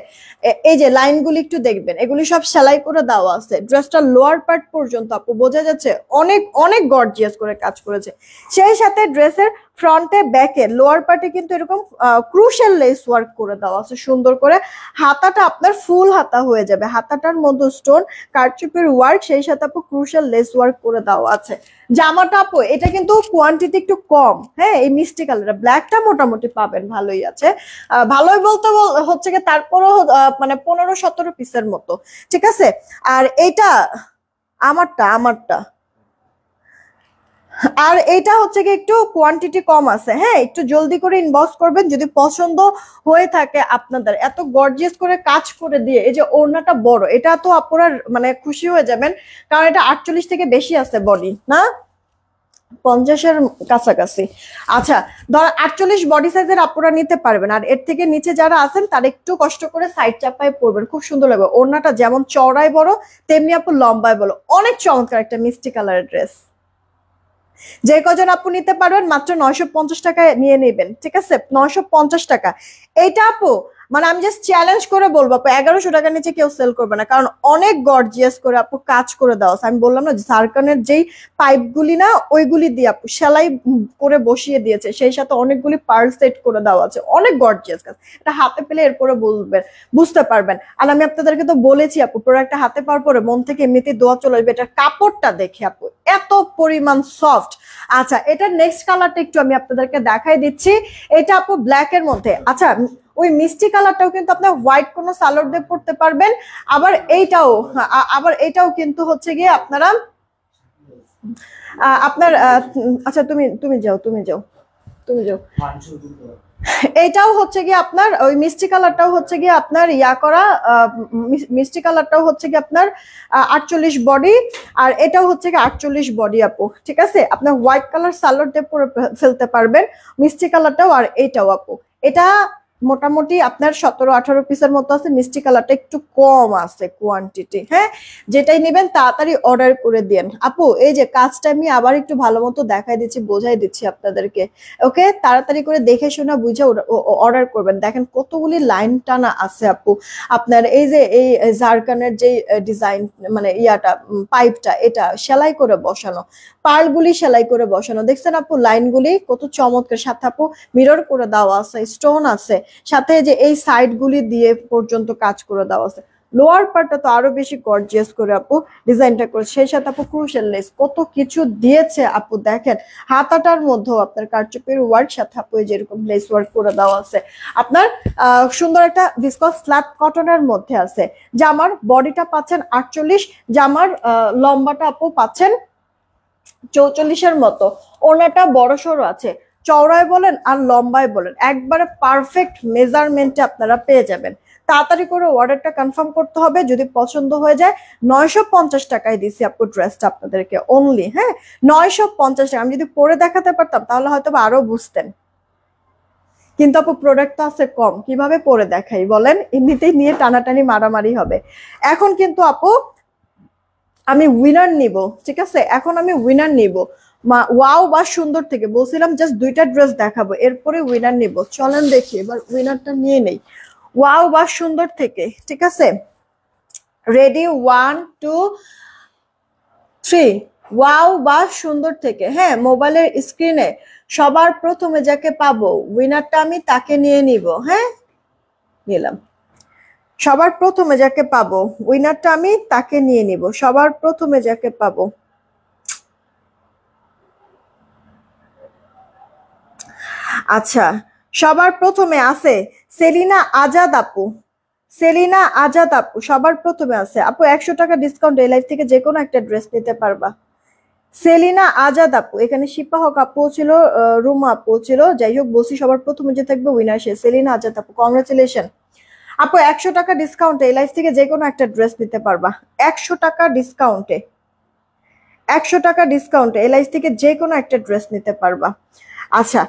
Speaker 1: এই যে লাইনগুলি একটু দেখবেন, এগুলি সব সেলাই করে দেওয়া আছে। ড্রেসটার লোয়ার পার্ট পর্যন্ত আপু বোঝা যাচ্ছে অনেক অনেক গর্জিয়াস করে কাজ করেছে। সেই সাথে ড্রেসের ফ্রন্টে ব্যাকে লোয়ার পার্টে কিন্তু এরকম ক্রুশিয়াল লেস ওয়ার্ক করে দেওয়া আছে সুন্দর করে। হাতাটা আপনার ফুল হাতা হয়ে যাবে, হাতাটার মধ্যে স্টোন কারচুপির ওয়ার্ক, সেই সাথে আপু ক্রুশিয়াল লেস ওয়ার্ক করে দেওয়া আছে। জামাটা আপু এটা কিন্তু কোয়ান্টিটি একটু কম, হ্যাঁ। এই মিষ্টি কালার ব্ল্যাকটা মোটামুটি পাবেন, ভালোই আছে। ভালোই বলতে হচ্ছে কি তারপরও মানে 15-17 পিসের মতো, ঠিক আছে। আর এইটা আমারটা আর এইটা হচ্ছে কি একটু কোয়ান্টিটি কম আছে, হ্যাঁ। একটু জলদি করে ইনবক্স করবেন যদি পছন্দ হয়ে থাকে আপনাদের। এত গর্জিয়াস করে কাজ করে দিয়ে, এই যে ওড়নাটা বড়, এটা তো আপনারা মানে খুশি হয়ে যাবেন, কারণ এটা 48 থেকে বেশি আছে বডি, না 50-এর কাছাকাছি। আচ্ছা, ধর 48 বডি সাইজের আপনারা নিতে পারবেন। আর এর থেকে নিচে যারা আছেন তারা একটু কষ্ট করে সাইড চাপায় পরবেন, খুব সুন্দর লাগবে। ওড়নাটা যেমন চওড়ায় বড় তেমনি আপু লম্বায় বড়, অনেক চমৎকার একটা মিষ্টি কালারের ড্রেস। যে কজন আপু নিতে পারবেন মাত্র 950 টাকায় নিয়ে নেবেন, ঠিক আছে, 950 টাকা। এইটা আপু মানে আমি জাস্ট চ্যালেঞ্জ করে বলবো আপু 1100 টাকার নিচে কেউ সেল করবে না, কারণ অনেক গর্জিয়াস করে আপু কাজ করে দেওয়া আছে। আমি বললাম না ঝাড়খানের যেই পাইপগুলি না ওইগুলি দিয়ে আপু সেলাই করে বসিয়ে দিয়েছে, সেই সাথে অনেকগুলি পার্ল সেট করে দেওয়া আছে, অনেক গর্জিয়াস কাজ। এটা হাতে পেলে এরপরে বলবেন, বুঝতে পারবেন। আর আমি আপনাদেরকে তো বলেছি আপু প্রোডাক্টটা হাতে পাওয়ার পরে মন থেকে এমনিতেই দোয়া চলে আসবে। এটার কাপড়টা দেখে আপু এত পরিমাণ সফট। আচ্ছা, এটা নেক্সট কালারটা একটু আমি আপনাদেরকে দেখাই দিচ্ছি। এটা আপু ব্ল্যাক এর মধ্যে। আচ্ছা, ওই মিষ্টি কালারটাও কিন্তু আপনার হোয়াইট কোনো সালোয়ার দিয়ে পরতে পারবেন। আবার এইটাও কিন্তু হচ্ছে গিয়ে আপনারা আপনার আচ্ছা তুমি যাও। এটাও হচ্ছে গিয়ে আপনার ওই মিষ্টি কালারটাও হচ্ছে গিয়ে আপনার মিষ্টি কালারটাও হচ্ছে গিয়ে আপনার 48 বডি, আর এটাও হচ্ছে গিয়ে 48 বডি আপু, ঠিক আছে। আপনার হোয়াইট কালার সালোয়ার দিয়ে পরে ফেলতে পারবেন মিষ্টি কালারটাও, আর এইটাও আপু এটা মোটামুটি আপনার 17-18 পিসের মতো আছে। মিষ্টি কালারটা একটু কম আছে কোয়ান্টিটি, হ্যাঁ। যেটাই নেবেন তাড়াতাড়ি অর্ডার করে দেন আপু। এই যে কাজটা আমি আবার একটু ভালো মতো দেখাই দিচ্ছি, বোঝাই দিচ্ছি আপনাদেরকে, ওকে। তাড়াতাড়ি করে দেখে শোনা বুঝে অর্ডার করবেন। দেখেন কতগুলি লাইন টানা আছে আপু আপনার। এই যে এই জারকানের যে ডিজাইন মানে পাইপটা, এটা সেলাই করে বসানো, পার্লগুলি সেলাই করে বসানো, দেখছেন আপু লাইনগুলি কত চমৎকার। সাথে আপু মিরর করে দেওয়া আছে, স্টোন আছে, সাথে যে এই সাইড গুলি দিয়ে পর্যন্ত কাজ করে দেওয়া আছে। লোয়ার পার্টটা তো আরো বেশি গর্জিয়াস করে আপু ডিজাইনটা করে, সেই সাথে আপু ক্রুশিয়াল লেস কত কিছু দিয়েছে আপু। দেখেন হাতাটার মধ্যেও আপনার কারচুপির ওয়ার্ক, সাথে আপু যেরকম লেস ওয়ার্ক করে দেওয়া আছে। আপনার সুন্দর একটা ভিসকস স্ল্যাব কটনের মধ্যে আছে। জামার বডিটা পাচ্ছেন 48, জামার লম্বাটা আপু পাচ্ছেন 44-এর মতো। ওনাটা বড় সড়ো আছে, চওড়ায় বলেন আর লম্বায় বলেন, একবারে পারফেক্ট মেজারমেন্টে আপনারা পেয়ে যাবেন। তাড়াতাড়ি করে অর্ডারটা কনফার্ম করতে হবে, যদি পছন্দ হয়ে যায়। 950 টাকায় দিছি আপু ড্রেসটা আপনাদেরকে অনলি, হ্যাঁ 950 টাকা। আমি যদি পরে দেখাতে পারতাম তাহলে হয়তো আরো বুঝতেন, কিন্তু আপু প্রোডাক্ট তো আছে কম, কিভাবে পরে দেখাই বলেন, এমনিতেই নিয়ে টানাটানি মারামারি হবে। এখন কিন্তু আপু আমি উইনার নিব, ঠিক আছে, এখন আমি উইনার নিব। ওয়াও বা সুন্দর থেকে বলছিলাম জাস্ট দুইটা ড্রেস দেখাবো, এরপরে উইনার নিব। চলেন দেখি এবার উইনারটা নিয়ে নেই ওয়াও বা সুন্দর থেকে, ঠিক আছে। রেডি, 1 2 3। ওয়াও বা সুন্দর থেকে, হ্যাঁ মোবাইলের স্ক্রিনে সবার প্রথমে যাকে পাবো উইনারটা আমি তাকে নিয়ে নিব, হ্যাঁ নিলাম। সবার প্রথমে যাকে পাবো উইনারটা আমি তাকে নিয়ে নিব, সবার প্রথমে যাকে পাবো। আচ্ছা, সবার প্রথমে আছে সেলিনা আজাদ আপু। সেলিনা আজাদ আপু সবার প্রথমে আছে। আপু 100 টাকা ডিসকাউন্ট এই লাইফ থেকে যে কোনো একটা ড্রেস নিতে পারবা। সেলিনা আজাদ আপু, এখানে শিপা হক আপু ছিল, রুমা আপু ছিল, যাই হোক বলছি সবার প্রথমে যে থাকবে উইনার সে সেলিনা আজাদ আপু, কংগ্রেচুলেশন আপু। 100 টাকা ডিসকাউন্টে এই লাইফ থেকে যে কোনো একটা ড্রেস নিতে পারবা। 100 টাকা ডিসকাউন্টে, 100 টাকা ডিসকাউন্টে এই লাইফ থেকে যে কোনো একটা ড্রেস নিতে পারবা। আচ্ছা,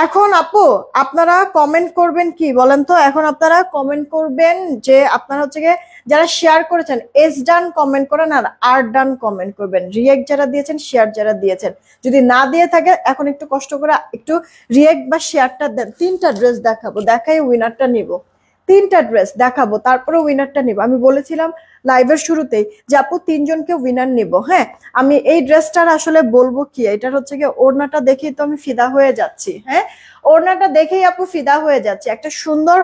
Speaker 1: এখন আপু আপনারা কমেন্ট করবেন কি বলেন তো, এখন আপনারা কমেন্ট করবেন যে আপনারা হচ্ছে গিয়ে যারা শেয়ার করেছেন এস ডান কমেন্ট করেন আর আর ডান কমেন্ট করবেন, রিয়েক্ট যারা দিয়েছেন শেয়ার যারা দিয়েছেন। যদি না দিয়ে থাকে এখন একটু কষ্ট করে একটু রিয়েক্ট বা শেয়ারটা দেন। 3টা ড্রেস দেখাবো, দেখাই উইনারটা নিব। 3টা ড্রেস দেখাবো তারপরে উইনারটা নিব। আমি বলেছিলাম লাইভের শুরুতেই যে আপু 3জনকে উইনার নিব। হ্যাঁ, আমি এই ড্রেসটার আসলে বলবো কি, এটার হচ্ছে কি ওড়নাটা দেখেই তো আমি ফিদা হয়ে যাচ্ছি। হ্যাঁ, ওড়নাটা দেখেই আপু ফিদা হয়ে যাচ্ছে, একটা সুন্দর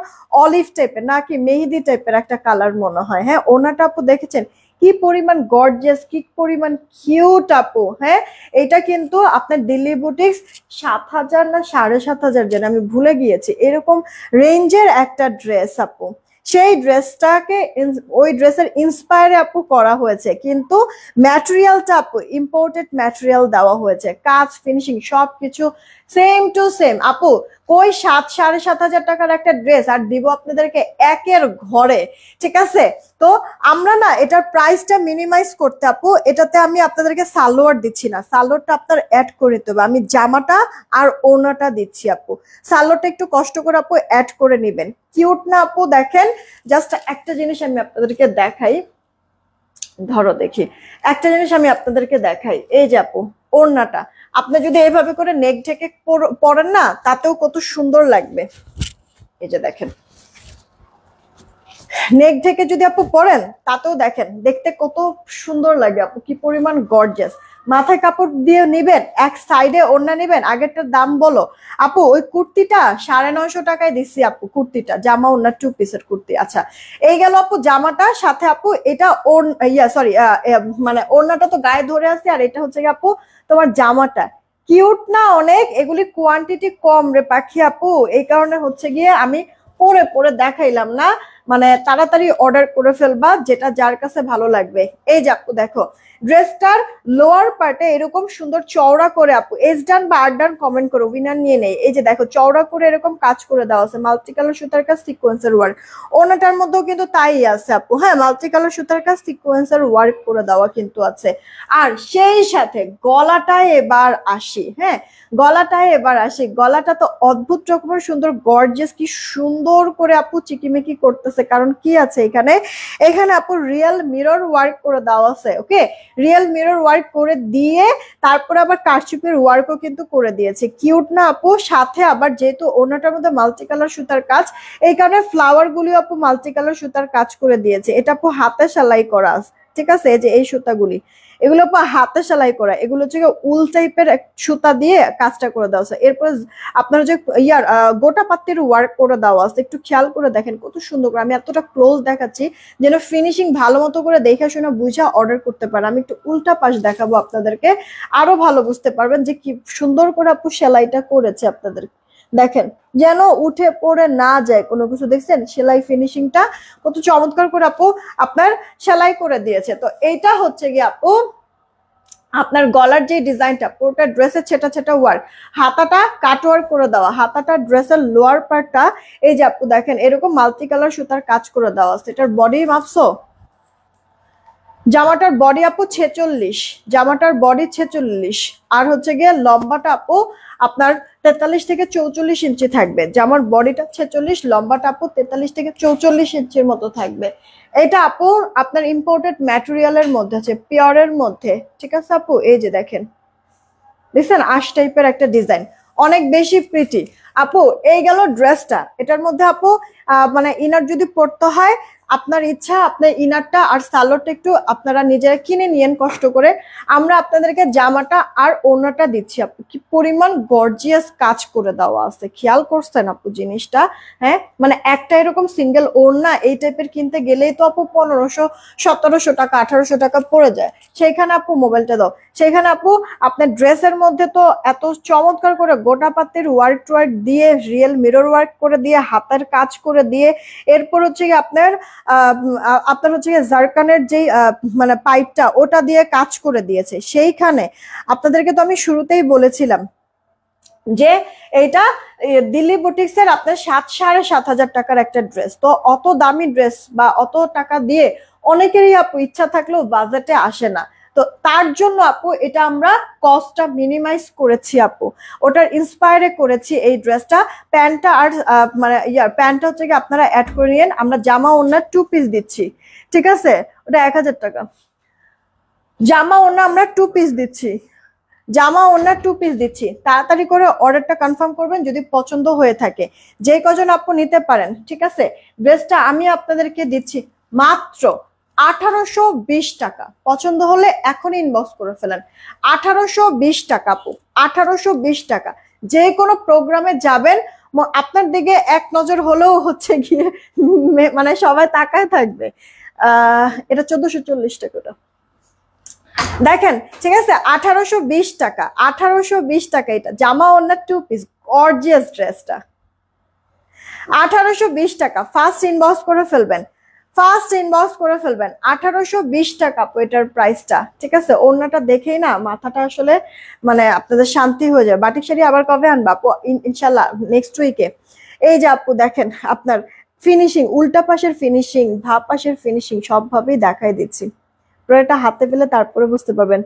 Speaker 1: অলিভ টাইপের নাকি মেহেদি টাইপের একটা কালার মনে হয়। হ্যাঁ, ওড়নাটা আপু দেখেছেন কি পরিমাণ গর্জিয়াস, কি পরিমাণ কিউট আপু। হ্যাঁ, এটা কিন্তু আপনার দিল্লি বুটিক্স 7,000 না 7,500 যেন আমি ভুলে গিয়েছি, এরকম রেঞ্জের একটা ড্রেস আপু। সেই ড্রেসটাকে ওই ড্রেসের ইন্সপায়ারে আপু করা হয়েছে, কিন্তু ম্যাটেরিয়ালটা আপু ইম্পোর্টেড ম্যাটেরিয়াল দেওয়া হয়েছে, কাজ ফিনিশিং সবকিছু সেম টু সেম আপু। কই 7,000-7,500 টাকার একটা ড্রেস আর দিব আপনাদেরকে একের ঘরে, ঠিক আছে। তো আমরা না এটার প্রাইসটা মিনিমাইজ করতে আপু, এটাতে আমি আপনাদেরকে সালোয়ার দিচ্ছি না, সালোয়ারটা আপনার অ্যাড করে দিতে হবে। আমি জামাটা আর ওড়নাটা দিচ্ছি আপু, সালোয়ারটা একটু কষ্ট করে আপু অ্যাড করে নেবেন। কিউট না আপু? দেখেন জাস্ট একটা জিনিস আমি আপনাদেরকে দেখাই, ধরো দেখি একটা জিনিস আমি আপনাদেরকে দেখাই। এই যে আপু ওড়নাটা আপনি যদি এইভাবে করে নেক ঢেকে পরেন না তাতেও কত সুন্দর লাগবে। এই যে দেখেন নেক ঢেকে যদি আপু পরেন তাতেও দেখেন দেখতে কত সুন্দর লাগে আপু, কি পরিমাণ গর্জিয়াস। মাথায় কাপড় দিয়ে নিবেন, এক সাইডে ওড়না নিবেন। আগেরটার দাম বলো আপু, ওই কুর্তিটা 950 টাকায় দিচ্ছি আপু, কুর্তিটা জামা ওড়না 2 পিসের কুর্তি। আচ্ছা, এই গেল আপু জামাটা, সাথে আপু এটা সরি মানে ওড়নাটা তো গায়ে ধরে আছে, আর এটা হচ্ছে আপু তোমার জামাটা। কিউট না অনেক? এগুলি কোয়ান্টিটি কম রে পাখি আপু, এই কারণে হচ্ছে গিয়ে আমি পরে পরে দেখাইলাম না, মানে তাড়াতাড়ি অর্ডার করে ফেলবা যেটা যার কাছে ভালো লাগবে। এই যে আপু দেখো ড্রেসটার লোয়ার পার্টে এরকম সুন্দর চওড়া করে আপু এস ডান বা আর ডান কমেন্ট করো, উইনার নিয়ে নেই। এই যে দেখো চওড়া করে এরকম কাজ করে দেওয়া আছে, মাল্টি কালার সুতার কাজ, সিকোয়েন্সের ওয়ার্ক। ওনাটার মধ্যেও কিন্তু তাই আছে আপু, হ্যাঁ মাল্টি কালার সুতার কাজ, সিকোয়েন্সের ওয়ার্ক করে দেওয়া কিন্তু আছে। আর সেই সাথে গলাটায় এবার আসি, হ্যাঁ গলাটায় এবার আসি। গলাটা তো অদ্ভুত রকমের সুন্দর গর্জিয়াস, কি সুন্দর করে আপু চিকিমিকি করতেছে। কারণ কি আছে এখানে, এখানে আপু রিয়েল মিরর ওয়ার্ক করে দেওয়া আছে। ওকে, রিয়েল মিরর ওয়ার্ক করে দিয়ে তারপরে আবার কারচুপির ওয়ার্কও কিন্তু করে দিয়েছে। কিউট না আপু? সাথে আবার যেহেতু ওনাটার মধ্যে মাল্টি কালার সুতার কাজ, এই কারণে ফ্লাওয়ার গুলিও আপু মাল্টি কালার সুতার কাজ করে দিয়েছে। এটা আপু হাতে সেলাই করা, ঠিক আছে। এই যে এই সুতাগুলি এগুলো হাতে সেলাই করা, এগুলো হচ্ছে উল টাইপের সুতা দিয়ে কাজটা করে দেওয়া আছে। এরপর আপনার যে গোটা পাত্তির ওয়ার্ক করে দেওয়া আছে, একটু খেয়াল করে দেখেন কত সুন্দর করে। আমি এতটা ক্লোজ দেখাচ্ছি যেন ফিনিশিং ভালো মতো করে দেখে শুনে বুঝা অর্ডার করতে পারে। আমি একটু উল্টা পাশ দেখাবো আপনাদেরকে, আরো ভালো বুঝতে পারবেন যে কি সুন্দর করে আপু সেলাইটা করেছে। আপনাদের দেখেন যেন উঠে পড়ে না যায় কোনো কিছু, দেখছেন সেলাই ফিনিশিংটা কত চমৎকার করে আপু আপনার সেলাই করে দিয়েছে। তো এইটা হচ্ছে গিয়ে আপু আপনার গলার যে ডিজাইনটা পুরোটা ড্রেসের ছেটা ছেটা ওয়ার্ক, হাতাটা কাট ওয়ার্ক করে দেওয়া, হাতাটা ড্রেসের লোয়ার পার্টটা এই যে আপু দেখেন এরকম মাল্টি কালার সুতার কাজ করে দেওয়া আছে। এটার বডি মাপছো? জামাটার বডি আপু 46, জামাটার বডি 46, আর হচ্ছে গিয়ে লম্বাটা আপু আপনার 43 থেকে 44 ইঞ্চি থাকবে। জামার বডিটা 46, লম্বাটা আপু 43 থেকে 44 ইঞ্চির মতো থাকবে। এটা আপু আপনার ইম্পোর্টেড ম্যাটেরিয়ালের মধ্যে আছে, পিওরের মধ্যে, ঠিক আছে আপু? এই যে দেখেন, দেখছেন আশ টাইপের একটা ডিজাইন, অনেক বেশি প্রিটি আপু। এই গেল ড্রেসটা। এটার মধ্যে আপু মানে ইনার যদি পড়তে হয় আপনার ইচ্ছা, আপনার ইনারটা আর সালোয়ারটা একটু আপনারা নিজেরা কিনে নিয়েন কষ্ট করে। আমরা আপনাদেরকে জামাটা আর ওড়নাটা দিচ্ছি। আপু কি পরিমাণ গর্জিয়াস কাজ করে দেওয়া আছে, খেয়াল করছেন আপু জিনিসটা? হ্যাঁ, মানে একটা এরকম সিঙ্গেল ওড়না এই টাইপের কিনতে গেলেই তো আপু 1500, 1700 টাকা, 1800 টাকা পড়ে যায়। সেইখানে আপু মোবাইলটা দাও, সেইখানে আপু আপনার ড্রেসের মধ্যে তো এত চমৎকার করে গোটা পাতের ওয়ার্ক দিয়ে, রিয়েল মিরর ওয়ার্ক করে দিয়ে, হাতের কাজ করে দিয়ে, এরপর হচ্ছে কি আপনার আপনার হচ্ছে জারকানের যে মানে পাইপটা ওটা দিয়ে কাজ করে দিয়েছে। সেইখানে আপনাদেরকে তো আমি শুরুতেই বলেছিলাম যে এইটা দিল্লি বুটিক্স এর আপনার 7,500 টাকার একটা ড্রেস। তো অত দামি ড্রেস বা অত টাকা দিয়ে অনেকেরই আপু ইচ্ছা থাকলেও বাজেটে আসে না। তো তার জন্য আপু এটা আমরা কস্টটা মিনিমাইজ করেছি আপু, ওটার ইন্সপায়ারে করেছি এই ড্রেসটা। প্যান্টটা আর মানে প্যান্টটা হচ্ছে কি আপনারা অ্যাড করে নিন। আমরা জামা ওড়নার 2 পিস দিচ্ছি, ঠিক আছে? ওটা 1000 টাকা। জামা ওড়না আমরা 2 পিস দিচ্ছি, জামা ওড়না 2 পিস দিচ্ছি। তাড়াতাড়ি করে অর্ডারটা কনফার্ম করবেন যদি পছন্দ হয়ে থাকে, যে কজন আপু নিতে পারেন, ঠিক আছে? ড্রেসটা আমি আপনাদেরকে দিচ্ছি মাত্র 1820 টাকা। পছন্দ হলে এখন ইনবক্স করে ফেলেন। 1820 টাকা আপু, 1820 টাকা। যে কোনো প্রোগ্রামে যাবেন আপনার দিকে এক নজর হলেও হচ্ছে গিয়ে মানে সবাই তাকায় থাকবে। এটা 1440 টাকা। ওটা দেখেন, ঠিক আছে? 1820 টাকা, 1820 টাকা। এটা জামা ওড়না 2 পিস, গর্জিয়াস ড্রেসটা 1820 টাকা। ফার্স্ট ইনবক্স করে ফেলবেন, ফার্স্ট ইনবক্স করে ফেলবেন। 1820 টাকা আপু এটার প্রাইসটা, ঠিক আছে? ওড়নাটা দেখেই না মাথাটা আসলে মানে আপনাদের শান্তি হয়ে যায়। বাটিক শাড়ি আবার কবে আনবা আপু? ইনশাল্লাহ নেক্সট উইকে। এই যে আপু দেখেন আপনার ফিনিশিং, উল্টা পাশের ফিনিশিং, ভাব পাশের ফিনিশিং সবভাবেই দেখাই দিচ্ছি। এটা হাতে পেলে তারপরে বুঝতে পারবেন।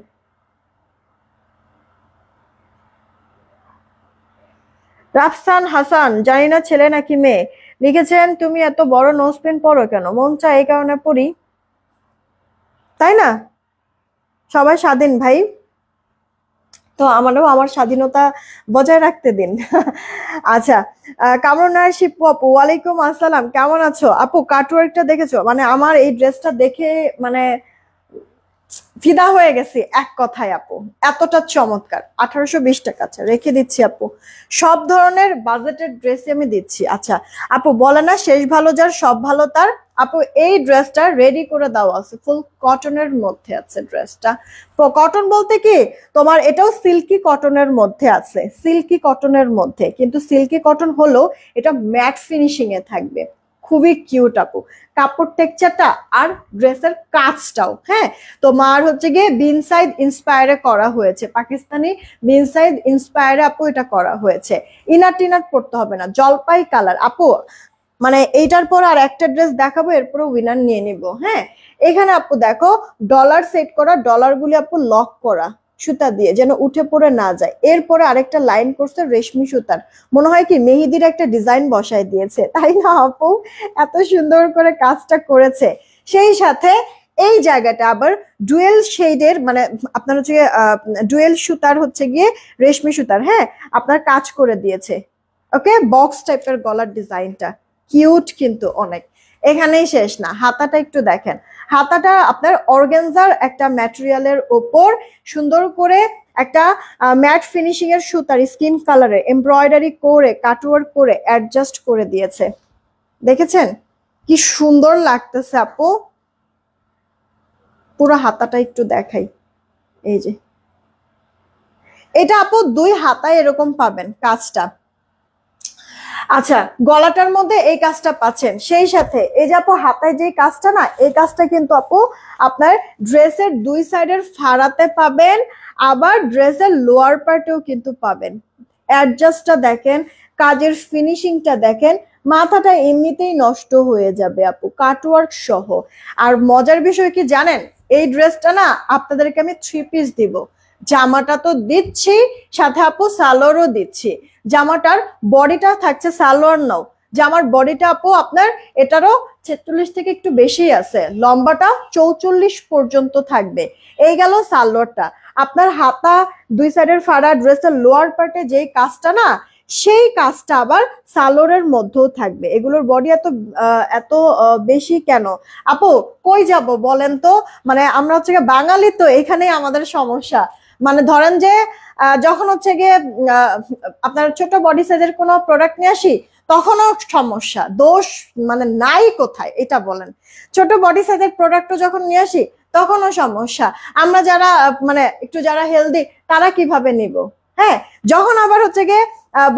Speaker 1: রাফসান হাসান, জানি না ছেলে নাকি মেয়ে, লিখেছেন তুমি এত বড় নোজ পেন পরো কেন? মন চায় এই কারণে পড়ি, তাই না? সবাই স্বাধীন ভাই, তো আমারও আমার স্বাধীনতা বজায় রাখতে দিন। আচ্ছা, কামরুন শিপু আপু, ওয়ালাইকুম আসসালাম, কেমন আছো আপু? কাটওয়ার্কটা দেখেছো? মানে আমার এই ড্রেসটা দেখে মানে ফিদা হয়ে গেছি এক কথায় আপু, এতটা চমৎকার। 1820 টাকা। আচ্ছা রেখে দিচ্ছি আপু, সব ধরনের বাজেটের ড্রেসই আমি দিচ্ছি। আচ্ছা আপু বলে না শেষ ভালো যার সব ভালো তার, আপু এই ড্রেসটা রেডি করে দেওয়া আছে, ফুল কটনের মধ্যে আছে ড্রেসটা। কটন বলতে কি তোমার এটাও সিল্কি কটনের মধ্যে আছে, সিল্কি কটনের মধ্যে, কিন্তু সিল্কি কটন হলেও এটা ম্যাট ফিনিশিং এ থাকবে। খুবই কিউট আপু, কাপড় টেক্সচারটা আর ড্রেসের কাজটাও। হ্যাঁ, তোমার হচ্ছে গিয়ে বিন সাইড ইন্সপায়ারে করা হয়েছে, পাকিস্তানি বিন সাইড ইন্সপায়ারে আপু এটা করা হয়েছে। ইনার টিনার পড়তে হবে না, জলপাই কালার আপু। মানে এইটার পর আর একটা ড্রেস দেখাবো, এরপরে উইনার নিয়ে নিব। হ্যাঁ, এখানে আপু দেখো ডলার সেট করা, ডলার গুলি আপু লক করা সুতা দিয়ে যেন উঠে পড়ে না যায়। এরপরে আরেকটা লাইন করছে রেশমি সুতার, মনে হয় কি মেহেদির একটা ডিজাইন বসায় দিয়েছে, তাই না আপু? এত সুন্দর করে কাজটা করেছে। সেই সাথে এই জায়গাটা আবার ডুয়েল শেডের, মানে আপনার হচ্ছে ডুয়েল সুতার হচ্ছে গিয়ে রেশমি সুতার, হ্যাঁ আপনার কাজ করে দিয়েছে। ওকে, বক্স টাইপের গলার ডিজাইনটা কিউট কিন্তু অনেক। এখানেই শেষ না, হাতাটা একটু দেখেন। হাতাটা আপনার অর্গানজার একটা ম্যাটেরিয়ালের ওপর সুন্দর করে একটা ম্যাট ফিনিশিং এর সুতার স্কিন কালারে এমব্রয়ডারি করে কাটওয়ার্ক করে অ্যাডজাস্ট করে দিয়েছে। দেখেছেন কি সুন্দর লাগতেছে আপু? পুরো হাতাটা একটু দেখাই, এই যে এটা আপু 2 হাতায় এরকম পাবেন কাজটা। আচ্ছা, গলাটার মধ্যে এই কাজটা পাচ্ছেন, সেই সাথে এই যে আপু হাতায় যে কাজটা না, এই কাজটা কিন্তু আপু আপনার ড্রেসের দুই সাইডের ফাড়াতে পাবেন, আবার ড্রেসের লোয়ার পার্টেও কিন্তু পাবেন। অ্যাডজাস্টটা দেখেন, কাজের ফিনিশিংটা দেখেন, মাথাটা এমনিতেই নষ্ট হয়ে যাবে আপু, কাটওয়ার্ক সহ। আর মজার বিষয় কি জানেন, এই ড্রেসটা না আপনাদেরকে আমি 3 পিস দিব। জামাটা তো দিচ্ছি, সাথে আপু সালোয়ারও দিচ্ছি। জামাটার বডিটা থাকছে সালোয়ার নাও, জামার বডিটা আপু আপনার এটারও 46 থেকে একটু বেশি আছে, লম্বাটা 44 পর্যন্ত থাকবে। এই গেল সালোয়ারটা। আপনার হাতা, দুই সাইডের ফাড়া, ড্রেসের লোয়ার পার্টে যেই কাজটা না, সেই কাজটা আবার সালোয়ারের মধ্যেও থাকবে। এগুলোর বডি এত এত বেশি কেন আপু? কই যাব বলেন তো? মানে আমরা হচ্ছে বাঙালি, তো এখানেই আমাদের সমস্যা। মানে ধরেন যে যখন হচ্ছে গিয়ে আপনার ছোট বডি সাইজের কোনো প্রোডাক্ট নিয়ে আসি, তখনও সমস্যা। দোষ মানে নাই কোথায় এটা বলেন? ছোট বডি সাইজের প্রোডাক্টও যখন নিয়ে আসি, তখনও সমস্যা। আমরা যারা মানে একটু যারা হেলদি, তারা কিভাবে নিব? হ্যাঁ, যখন আবার হচ্ছে গিয়ে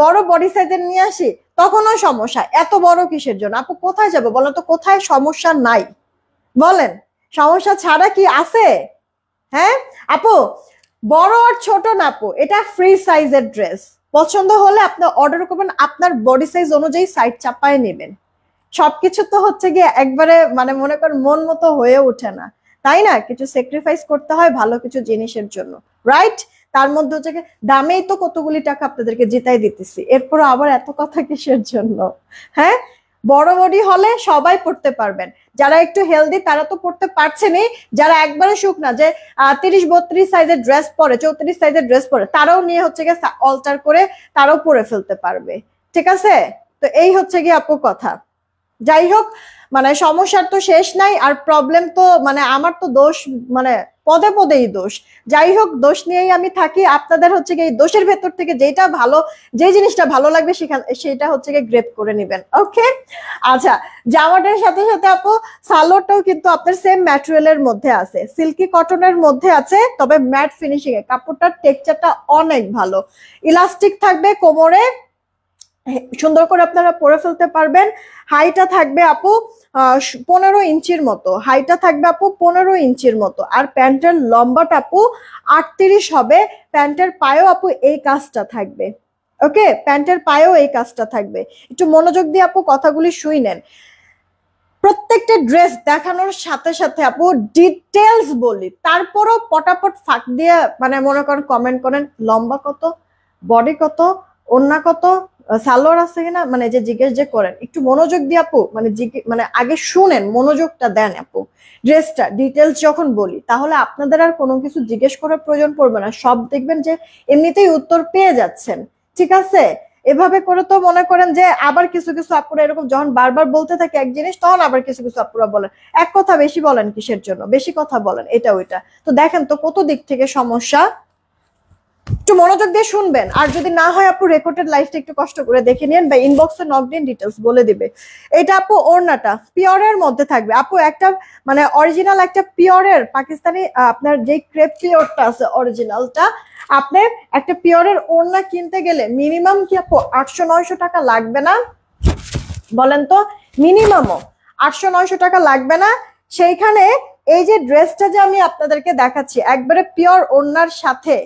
Speaker 1: বড় বডি সাইজের নিয়ে আসি, তখনও সমস্যা। এত বড় কিসের জন্য আপু? কোথায় যাব বলেন তো? কোথায় সমস্যা নাই বলেন? সমস্যা ছাড়া কি আছে? হ্যাঁ আপু, বড় আর ছোট না আপু, এটা ফ্রি সাইজের ড্রেস। পছন্দ হলে আপনি অর্ডার করবেন, আপনার বডি সাইজ অনুযায়ী সাইড চাপায় নেবেন। সবকিছু তো হচ্ছে গিয়ে একবারে মানে মনে করেন মন মতো হয়ে ওঠে না, তাই না? কিছু স্যাক্রিফাইস করতে হয় ভালো কিছু জিনিসের জন্য, রাইট? তার মধ্যে হচ্ছে দামেই তো কতগুলি টাকা আপনাদেরকে জিতাই দিতেছি, এরপর আবার এত কথা কিসের জন্য? হ্যাঁ, বড় বডি হলে সবাই পড়তে পারবেন। যারা একটু হেলদি তারা তো পড়তে পারছেনই, যারা একবারে শুকনা যে 30-32 সাইজের ড্রেস পরে, 34 সাইজের ড্রেস পরে, তারাও নিয়ে হচ্ছে গিয়ে অল্টার করে তারাও পরে ফেলতে পারবে। ঠিক আছে? তো এই হচ্ছে গিয়ে আপু কথা। যাই হোক, মানে সমস্যার তো শেষ নাই, আর প্রবলেম তো মানে আমার তো দোষ মানে পদে পদেই দোষ। যাই হোক, দোষ নিয়েই আমি থাকি। আপনাদের হচ্ছে গিয়ে দোষের ভেতর থেকে যেটা ভালো, যে জিনিসটা ভালো লাগবে সেটা হচ্ছে গিয়ে গ্রেপ করে নেবেন। ওকে, আচ্ছা, জামাটার সাথে সাথে আপু সালোয়ারটাও কিন্তু আপনার সেম ম্যাটেরিয়ালের মধ্যে আছে, সিল্কি কটনের মধ্যে আছে, তবে ম্যাট ফিনিশিং এ। কাপড়টার টেক্সচারটা অনেক ভালো, ইলাস্টিক থাকবে কোমরে, সুন্দর করে আপনারা পরে ফেলতে পারবেন। হাইটা থাকবে আপু 15 ইঞ্চির মতো, হাইটা থাকবে আপু 15 ইঞ্চির মতো। আর প্যান্টের লম্বাটা আপু 38 হবে। প্যান্টের পায়েও আপু এই কাজটা থাকবে। ওকে, প্যান্টের পায়েও এই কাজটা থাকবে। একটু মনোযোগ দিয়ে আপু কথাগুলি শুনেন। প্রত্যেকটা ড্রেস দেখানোর সাথে সাথে আপু ডিটেলস বলি, তারপরও পটাপট ফাঁক দিয়ে মানে মনে করেন কমেন্ট করেন লম্বা কত, বডি কত, ওড়না কত, সালোয়ার আছে কিনা, মানে যে জিজ্ঞেস যে করেন, একটু মনোযোগ দিয়ে আপু মানে আগে শুনেন, মনোযোগটা দেন আপু। ড্রেসটা ডিটেলস যখন বলি, তাহলে আপনাদের আর কোনো কিছু জিজ্ঞেস করার প্রয়োজন পড়বে না, সব দেখবেন যে এমনিতেই উত্তর পেয়ে যাচ্ছেন। ঠিক আছে? এভাবে করে তো মনে করেন যে আবার কিছু কিছু আপুরা এরকম যখন বারবার বলতে থাকে এক জিনিস, তখন আবার কিছু কিছু আপুরা বলেন এক কথা বেশি বলেন, কিসের জন্য বেশি কথা বলেন, এটা ওইটা। তো দেখেন তো কত দিক থেকে সমস্যা। একটু মনোযোগ দিয়ে শুনবেন, আর যদি না হয় আপু রেকর্ডেড লাইভটা একটু কষ্ট করে দেখে নিন বা ইনবক্সে নক দিন, ডিটেলস বলে দিবে। এটা আপু ওড়নাটা পিওরের মধ্যে থাকবে আপু, একটা মানে অরিজিনাল একটা পিওরের পাকিস্তানি আপনার যে ক্রেপ পিওরটা আছে অরিজিনালটা, আপনি একটা পিওরের ওড়না কিনতে গেলে মিনিমাম কি আপু 800-900 টাকা লাগবে না বলেন তো? মিনিমামও 800-900 টাকা লাগবে না? সেইখানে এই যে ড্রেসটা যে আমি আপনাদেরকে দেখাচ্ছি একবারে পিওর ওড়নার সাথে,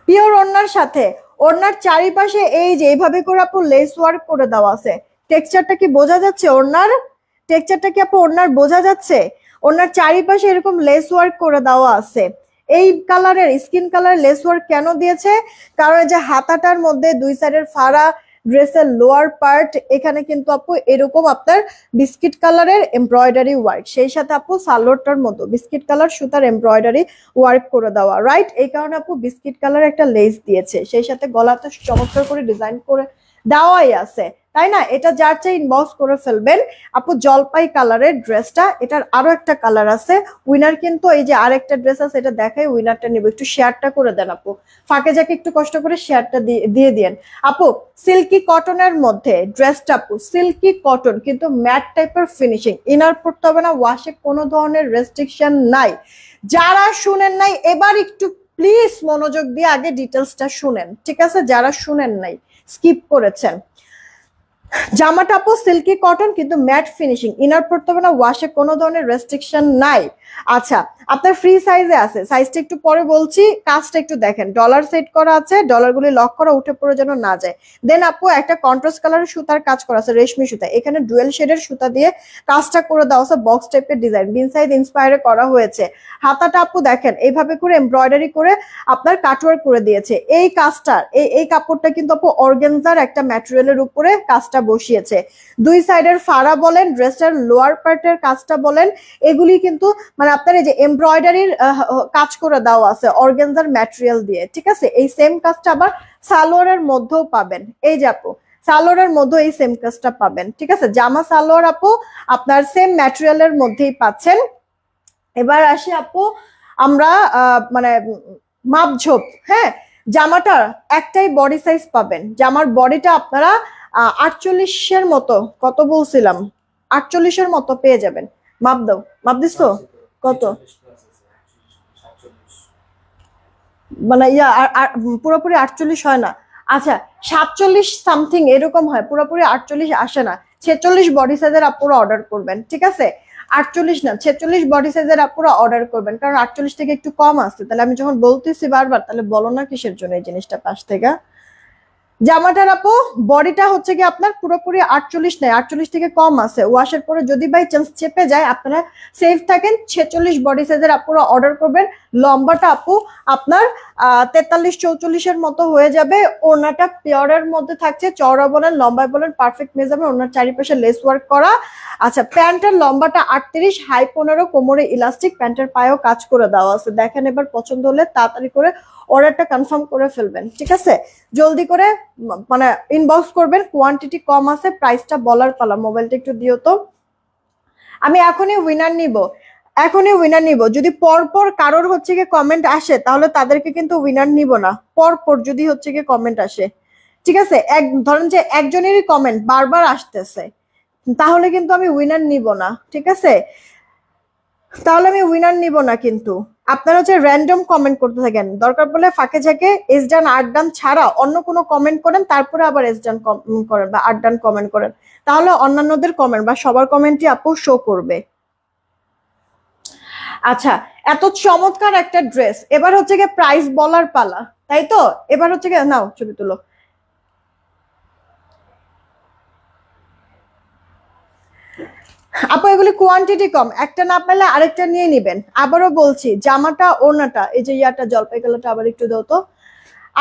Speaker 1: পিওর ওড়নার সাথে, ওড়নার চারিপাশে এই যে এইভাবে করে আপু লেস ওয়ার্ক করে দেওয়া আছে। টেক্সচারটা কি বোঝা যাচ্ছে? ওড়নার টেক্সচারটা কি আপু ওড়নার বোঝা যাচ্ছে? ওড়নার চারিপাশে এরকম লেস ওয়ার্ক করে দেওয়া আছে। এই কালারের স্কিন কালার লেস ওয়ার্ক কেন দিয়েছে? কারণ যে হাতাটার মধ্যে দুই সাইডের ফাড়া, ড্রেসের লোয়ার পার্ট, এখানে কিন্তু আপু এরকম আপনার বিস্কিট কালারের এমব্রয়ডারি ওয়ার্ক, সেই সাথে আপু সালোয়ারটার মতো বিস্কিট কালার সুতার এমব্রয়ডারি ওয়ার্ক করে দেওয়া, রাইট? এই কারণে আপু বিস্কিট কালার একটা লেস দিয়েছে, সেই সাথে গলাতে চমৎকার করে ডিজাইন করে দেওয়াই আছে, তাই না? এটা যার চাই ইনবক্স করে ফেলবেন। আপু জলপাই কালারের ড্রেসটা, এটার আরো একটা কালার আছে উইনার, কিন্তু এই যে আরেকটা ড্রেস আছে এটা দেখাই, উইনারটা নিব। একটু শেয়ারটা করে দেন আপু, ফাঁকে যাকে একটু কষ্ট করে শেয়ারটা দিয়ে দিয়েন। আপু সিল্কি কটনের মধ্যে ড্রেসটা, আপু সিল্কি কটন কিন্তু ম্যাট টাইপের ফিনিশিং, ইনার পড়তে হবে না, ওয়াশে কোনো ধরনের রেস্ট্রিকশন নাই। যারা শুনেন নাই এবার একটু প্লিজ মনোযোগ দিয়ে আগে ডিটেলসটা শুনেন, ঠিক আছে? যারা শুনেন নাই, স্কিপ করেছেন, জামাটা আপু সিল্কি কটন কিন্তু ম্যাট ফিনিশিং, ইনার পড়তে হবে না, ওয়াশে কোনো ধরনের রেস্ট্রিকশন নাই। আচ্ছা আপনার ফ্রি সাইজে আছে, সাইজটা একটু পরে বলছি, কাজটা একটু দেখেন, ডলার সেট করা আছে, ডলারগুলি লক করা, উঠে পড়ে যেন না যায়। দেন আপু একটা কন্ট্রাস্ট কালারের সুতার কাজ করা আছে, রেশমি সুতা, এখানে ডুয়েল শেডের সুতা দিয়ে কাজটা করে দেওয়া আছে, বক্স টাইপের ডিজাইন, বিন সাইড ইন্সপায়ারে করা হয়েছে। হাতাটা আপু দেখেন এইভাবে করে এমব্রয়ডারি করে আপনার কাটওয়ার্ক করে দিয়েছে। এই কাজটার এই কাপড়টা কিন্তু আপু অর্গানজার একটা ম্যাটেরিয়ালের উপরে কাজটা বসিয়েছে। দুই সাইডের ফাড়া বলেন, ড্রেসটার লোয়ার পার্টের কাজটা বলেন, এগুলি কিন্তু মানে আপনার এই যে এমব্রয়ডারির কাজ করে দেওয়া আছে অর্গানজার ম্যাটেরিয়াল দিয়ে, ঠিক আছে? এই সেম কাজটা আবার সালোয়ারের মধ্যেও পাবেন, এই যে আপু সালোয়ারের মধ্যে এই সেম কাজটা পাবেন, ঠিক আছে? জামা সালোয়ার আপু আপনার সেম ম্যাটেরিয়ালের মধ্যেই পাচ্ছেন। এবার আসি আপু আমরা মানে মাপঝোপ, হ্যাঁ, জামাটার একটাই বডি সাইজ পাবেন, জামার বডিটা আপনারা 48-এর মতো, কত বলছিলাম, 48-এর মতো পেয়ে যাবেন। মাপ দাও, মাপ দিস তো কত, মানে পুরোপুরি 48 হয় না, আচ্ছা 47 সামথিং এরকম হয়, পুরোপুরি 48 আসে না। 46 বডি সাইজের আপুরা অর্ডার করবেন, ঠিক আছে? 48 না 46 বডি সাইজের আপুরা অর্ডার করবেন, কারণ 48 থেকে একটু কম আসছে। তাহলে আমি যখন বলতেছি বারবার, তাহলে বলো না কিসের জন্য এই জিনিসটা পাশ থেকে। জামাটার আপু বডিটা হচ্ছে কি আপনার পুরোপুরি 48 নয়, 48 থেকে কম আছে, ওয়াশের পরে যদি বাই চান্স চেপে যায় আপনারা সেফ থাকেন। 46 বডি সাইজের আপুরা অর্ডার করবেন। লম্বাটা আপু আপনার 43-44-এর মতো হয়ে যাবে। ওড়নাটা পিওরের মধ্যে থাকছে, চওড়া বলেন লম্বায় বলেন পারফেক্ট মেজারমেন্ট, ওড়নার চারিপাশে লেস ওয়ার্ক করা। আচ্ছা প্যান্টের লম্বাটা 38, হাই 15, কোমরে ইলাস্টিক, প্যান্টের পায়েও কাজ করে দেওয়া আছে। দেখেন এবার পছন্দ হলে তাড়াতাড়ি করে অর্ডারটা কনফার্ম করে ফেলবেন, ঠিক আছে? জলদি করে মানে ইনবক্স করবেন, কোয়ান্টিটি কম আছে, প্রাইসটা বলার পালা। মোবাইলটা একটু দিও তো, আমি এখনই উইনার নিব, এখনই উইনার নিব। যদি পরপর কারোর হচ্ছে গিয়ে কমেন্ট আসে তাহলে তাদেরকে কিন্তু উইনার নিব না, পরপর যদি হচ্ছে গিয়ে কমেন্ট আসে, ঠিক আছে? ধরেন যে একজনেরই কমেন্ট বারবার আসতেছে, তাহলে কিন্তু আমি উইনার নিব না, ঠিক আছে? তাহলে আমি উইনার নিব না। কিন্তু আপনারা হচ্ছে র্যান্ডম কমেন্ট করতে থাকেন, দরকার পড়লে ফাঁকে ঝাঁকে এস ডান আট ডান ছাড়া অন্য কোনো কমেন্ট করেন, তারপরে আবার এস ডান করেন বা আট ডান কমেন্ট করেন, তাহলে অন্যান্যদের কমেন্ট বা সবার কমেন্টই আপু শো করবে। আচ্ছা এত চমৎকার একটা ড্রেস, এবার হচ্ছে গিয়ে প্রাইস বলার পালা, তাই তো? এবার হচ্ছে গিয়ে নাও ছবি তুলো। আপু এগুলি কোয়ান্টিটি কম, একটা না পেলে আরেকটা নিয়ে নিবেন। আবারও বলছি জামাটা ওড়নাটা, এই যে ইয়াটা জলপাই কালারটা আবার একটু দাও তো।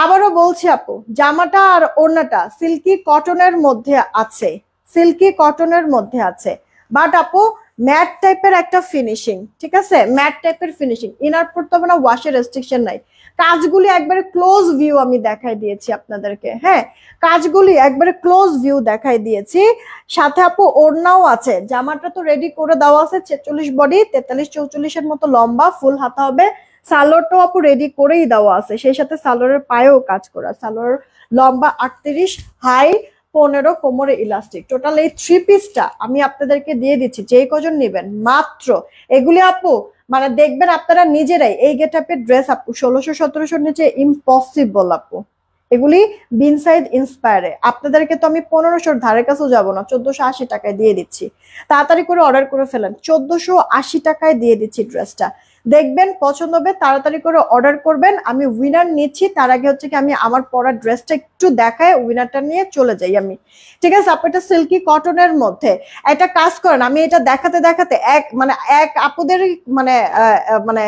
Speaker 1: আবারও বলছি আপু জামাটা আর ওড়নাটা সিল্কি কটনের মধ্যে আছে, সিল্কি কটনের মধ্যে আছে, বাট আপু ম্যাট টাইপের একটা ফিনিশিং, ঠিক আছে? ম্যাট টাইপের ফিনিশিং, ইনার পড়তে হবে না, ওয়াশের রেস্ট্রিকশন নাই। কাজগুলি একবারে ক্লোজ ভিউ আমি দেখাই দিয়েছি আপনাদেরকে, হ্যাঁ কাজগুলি একবারে ক্লোজ ভিউ দেখাই দিয়েছি। সাথে আপু ওড়নাও আছে, জামাটা তো রেডি করে দেওয়া আছে, 46 বডি, 43-44-এর মতো লম্বা, ফুল হাতা হবে। সালোয়ারটাও আপু রেডি করেই দেওয়া আছে, সেই সাথে সালোয়ারের পায়েও কাজ করা। সালোয়ার লম্বা 38, হাই 15, কোমরে ইলাস্টিক। টোটাল এই 3 পিসটা আমি আপনাদেরকে দিয়ে দিচ্ছি, যে কজন নেবেন মাত্র এগুলি আপু মানে দেখবেন আপনারা নিজেরাই এই গেটআপের ড্রেস আপু 1600-1700-র নিচে ইম্পসিবল আপু। এগুলি বিন সাইড ইন্সপায়ারে, আপনাদেরকে তো আমি 1500-র ধারে কাছেও যাবো না, 1480 টাকায় দিয়ে দিচ্ছি। তাড়াতাড়ি করে অর্ডার করে ফেলেন, 1480 টাকায় দিয়ে দিচ্ছি ড্রেসটা। দেখবেন পছন্দ হবে, তাড়াতাড়ি করে অর্ডার করবেন। আমি উইনার নিচ্ছি, তার আগে হচ্ছে কি আমি আমার পরা ড্রেসটা একটু দেখায় উইনারটা নিয়ে চলে যাই আমি, ঠিক আছে? আপু এটা সিল্কি কটনের মধ্যে, একটা কাজ করেন, আমি এটা দেখাতে দেখাতে এক আপুদের মানে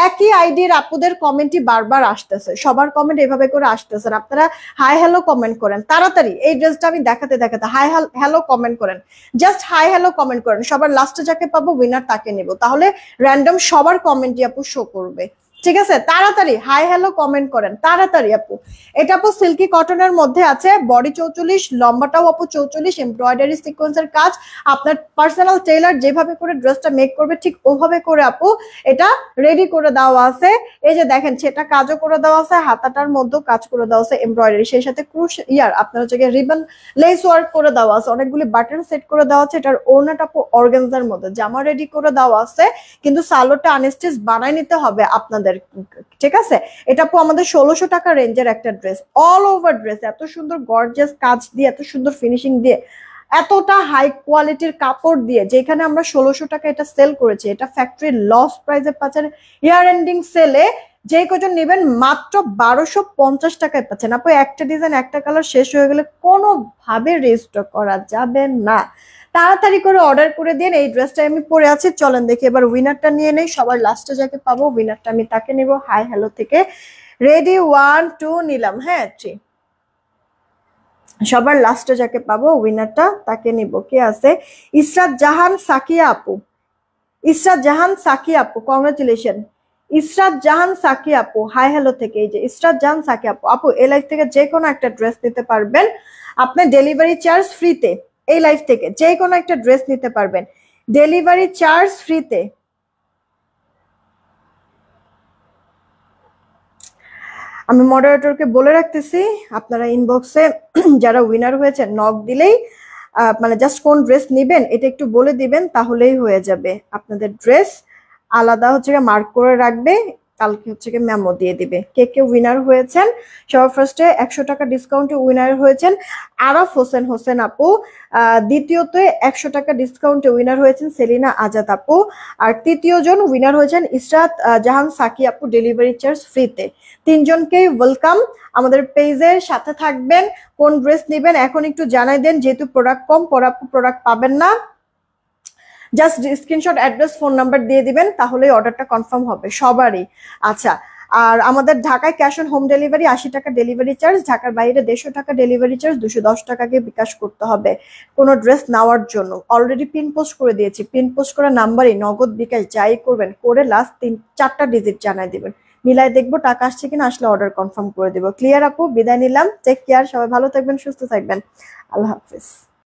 Speaker 1: একই আইডির আপুদের কমেন্টই বারবার আসতেছে, সবার কমেন্ট এভাবে করে আসতেছেন। আপনারা হাই হ্যালো কমেন্ট করেন তাড়াতাড়ি, এই ড্রেসটা আমি দেখাতে দেখাতে হাই হ্যালো কমেন্ট করেন, জাস্ট হাই হ্যালো কমেন্ট করেন। সবার লাস্টে যাকে পাবো উইনার তাকে নিব, তাহলে র্যান্ডম সবার কমেন্টই আপু শো করবে। ঠিক আছে, তাড়াতাড়ি হাই হ্যালো কমেন্ট করেন তাড়াতাড়ি আপু। এটা আপু সিল্কি কটনের মধ্যে আছে, বডি 44, লম্বাটাও আপু 44, এমব্রয়ডারি সিকোয়েন্সের কাজ। আপনার পার্সোনাল টেইলার যেভাবে করে ড্রেসটা মেক করবে ঠিক ওভাবে করে আপু এটা রেডি করে দেওয়া আছে। এই যে দেখেন সেটা কাজও করে দেওয়া আছে, হাতাটার মধ্যেও কাজ করে দেওয়া আছে এমব্রয়ডারি, সেই সাথে ক্রুশ আপনার হচ্ছে রিবন লেস ওয়ার্ক করে দেওয়া আছে, অনেকগুলি বাটন সেট করে দেওয়া আছে। এটার ওড়নাটা আপু অর্গানজার মধ্যে, জামা রেডি করে দেওয়া আছে, কিন্তু সালোয়ারটা আনস্টিচ বানাই নিতে হবে আপনাদের, ঠিক আছে। এটা আপু আমাদের 1600 টাকা রেঞ্জের একটা ড্রেস, অল ওভার ড্রেস, এত সুন্দর গর্জিয়াস কাজ দিয়ে, এত সুন্দর ফিনিশিং দিয়ে, এতটা হাই কোয়ালিটির কাপড় দিয়ে, যেখানে আমরা 1600 টাকা এটা সেল করেছি, এটা ফ্যাক্টরি লস প্রাইসে পাচ্ছেন ইয়ার এন্ডিং সেলে। যে কজন নেবেন মাত্র 1250 টাকায় পাচ্ছেন আপু। একটা ডিজাইন একটা কালার শেষ হয়ে গেলে কোনোভাবে রিস্টক করা যাবে না, তাড়াতাড়ি করে অর্ডার করে দিন। এই ড্রেসটা আমি পরে আছি, চলেন দেখি এবার উইনারটা নিয়ে নেই। সবার লাস্টে যাকে পাবো উইনারটা আমি তাকে নিব। হাই হ্যালো থেকে রেডি 1 2 নিলাম, হ্যাঁ 3, সবার লাস্টে যাকে পাবো উইনারটা তাকে নিব। কে আছে? ইসরাত জাহান সাকিয়া আপু। ইসরাত জাহান সাকিয়া আপু, কংগ্রেচুলেশন। ইসরাত জাহান সাকিয়া আপু হাই হ্যালো থেকে, এই যে ইসরাত জাহান সাকিয়া আপু, আপু এই লাইফ থেকে যে কোনো একটা ড্রেস নিতে পারবেন, আপনার ডেলিভারি চার্জ ফ্রিতে। এই লাইফ থেকে যে কোনো একটা ড্রেস নিতে পারবেন, ডেলিভারি চার্জ ফ্রিতে। আমি মডারেটরকে বলে রাখতেছি, আপনারা ইনবক্সে যারা উইনার হয়েছে নক দিলেই মানে জাস্ট কোন ড্রেস নিবেন এটা একটু বলে দিবেন, তাহলেই হয়ে যাবে। আপনাদের ড্রেস আলাদা হচ্ছে মার্ক করে রাখবে, কালকে হচ্ছে মেমো দিয়ে দিবে। কে কে উইনার হয়েছেন? সবার ফার্স্টে 100 টাকা ডিসকাউন্টে উইনার হয়েছেন আরাফ হোসেন আপু। দ্বিতীয়তে 100 টাকা ডিসকাউন্টে উইনার হয়েছেন সেলিনা আজাদ আপু। আর তৃতীয় জন উইনার হয়েছেন ইসরাত জাহান সাকি আপু, ডেলিভারি চার্জ ফ্রিতে। তিনজনকেই ওয়েলকাম। আমাদের পেজের সাথে থাকবেন। কোন ড্রেস নেবেন এখন একটু জানাই দেন, যেহেতু প্রোডাক্ট কম, প্রোডাক্ট পাবেন না। Just screenshot, address, phone number দিয়ে দিবেন, তাহলেই অর্ডারটা কনফার্ম হবে সবারই। আচ্ছা, আর আমাদের ঢাকায় ক্যাশ অন হোম ডেলিভারি, 80 টাকা ডেলিভারি চার্জ। ঢাকার বাইরে 150 টাকা ডেলিভারি চার্জ, 210 টাকাকে বিকাশ করতে হবে কোনো ড্রেস নেওয়ার জন্য। অলরেডি পিন পোস্ট করে দিয়েছি, পিন পোস্ট করা নাম্বারই নগদ বিকাশ যাই করবেন করে লাস্ট 4টা ডিজিট জানাই দিবেন, মিলাই দেখবো টাকা আসছে কিনা, আসলে অর্ডার কনফার্ম করে দিব। ক্লিয়ার আপু? বিদায় নিলাম, টেক কেয়ার, সবাই ভালো থাকবেন, সুস্থ থাকবেন, আল্লাহ হাফিজ।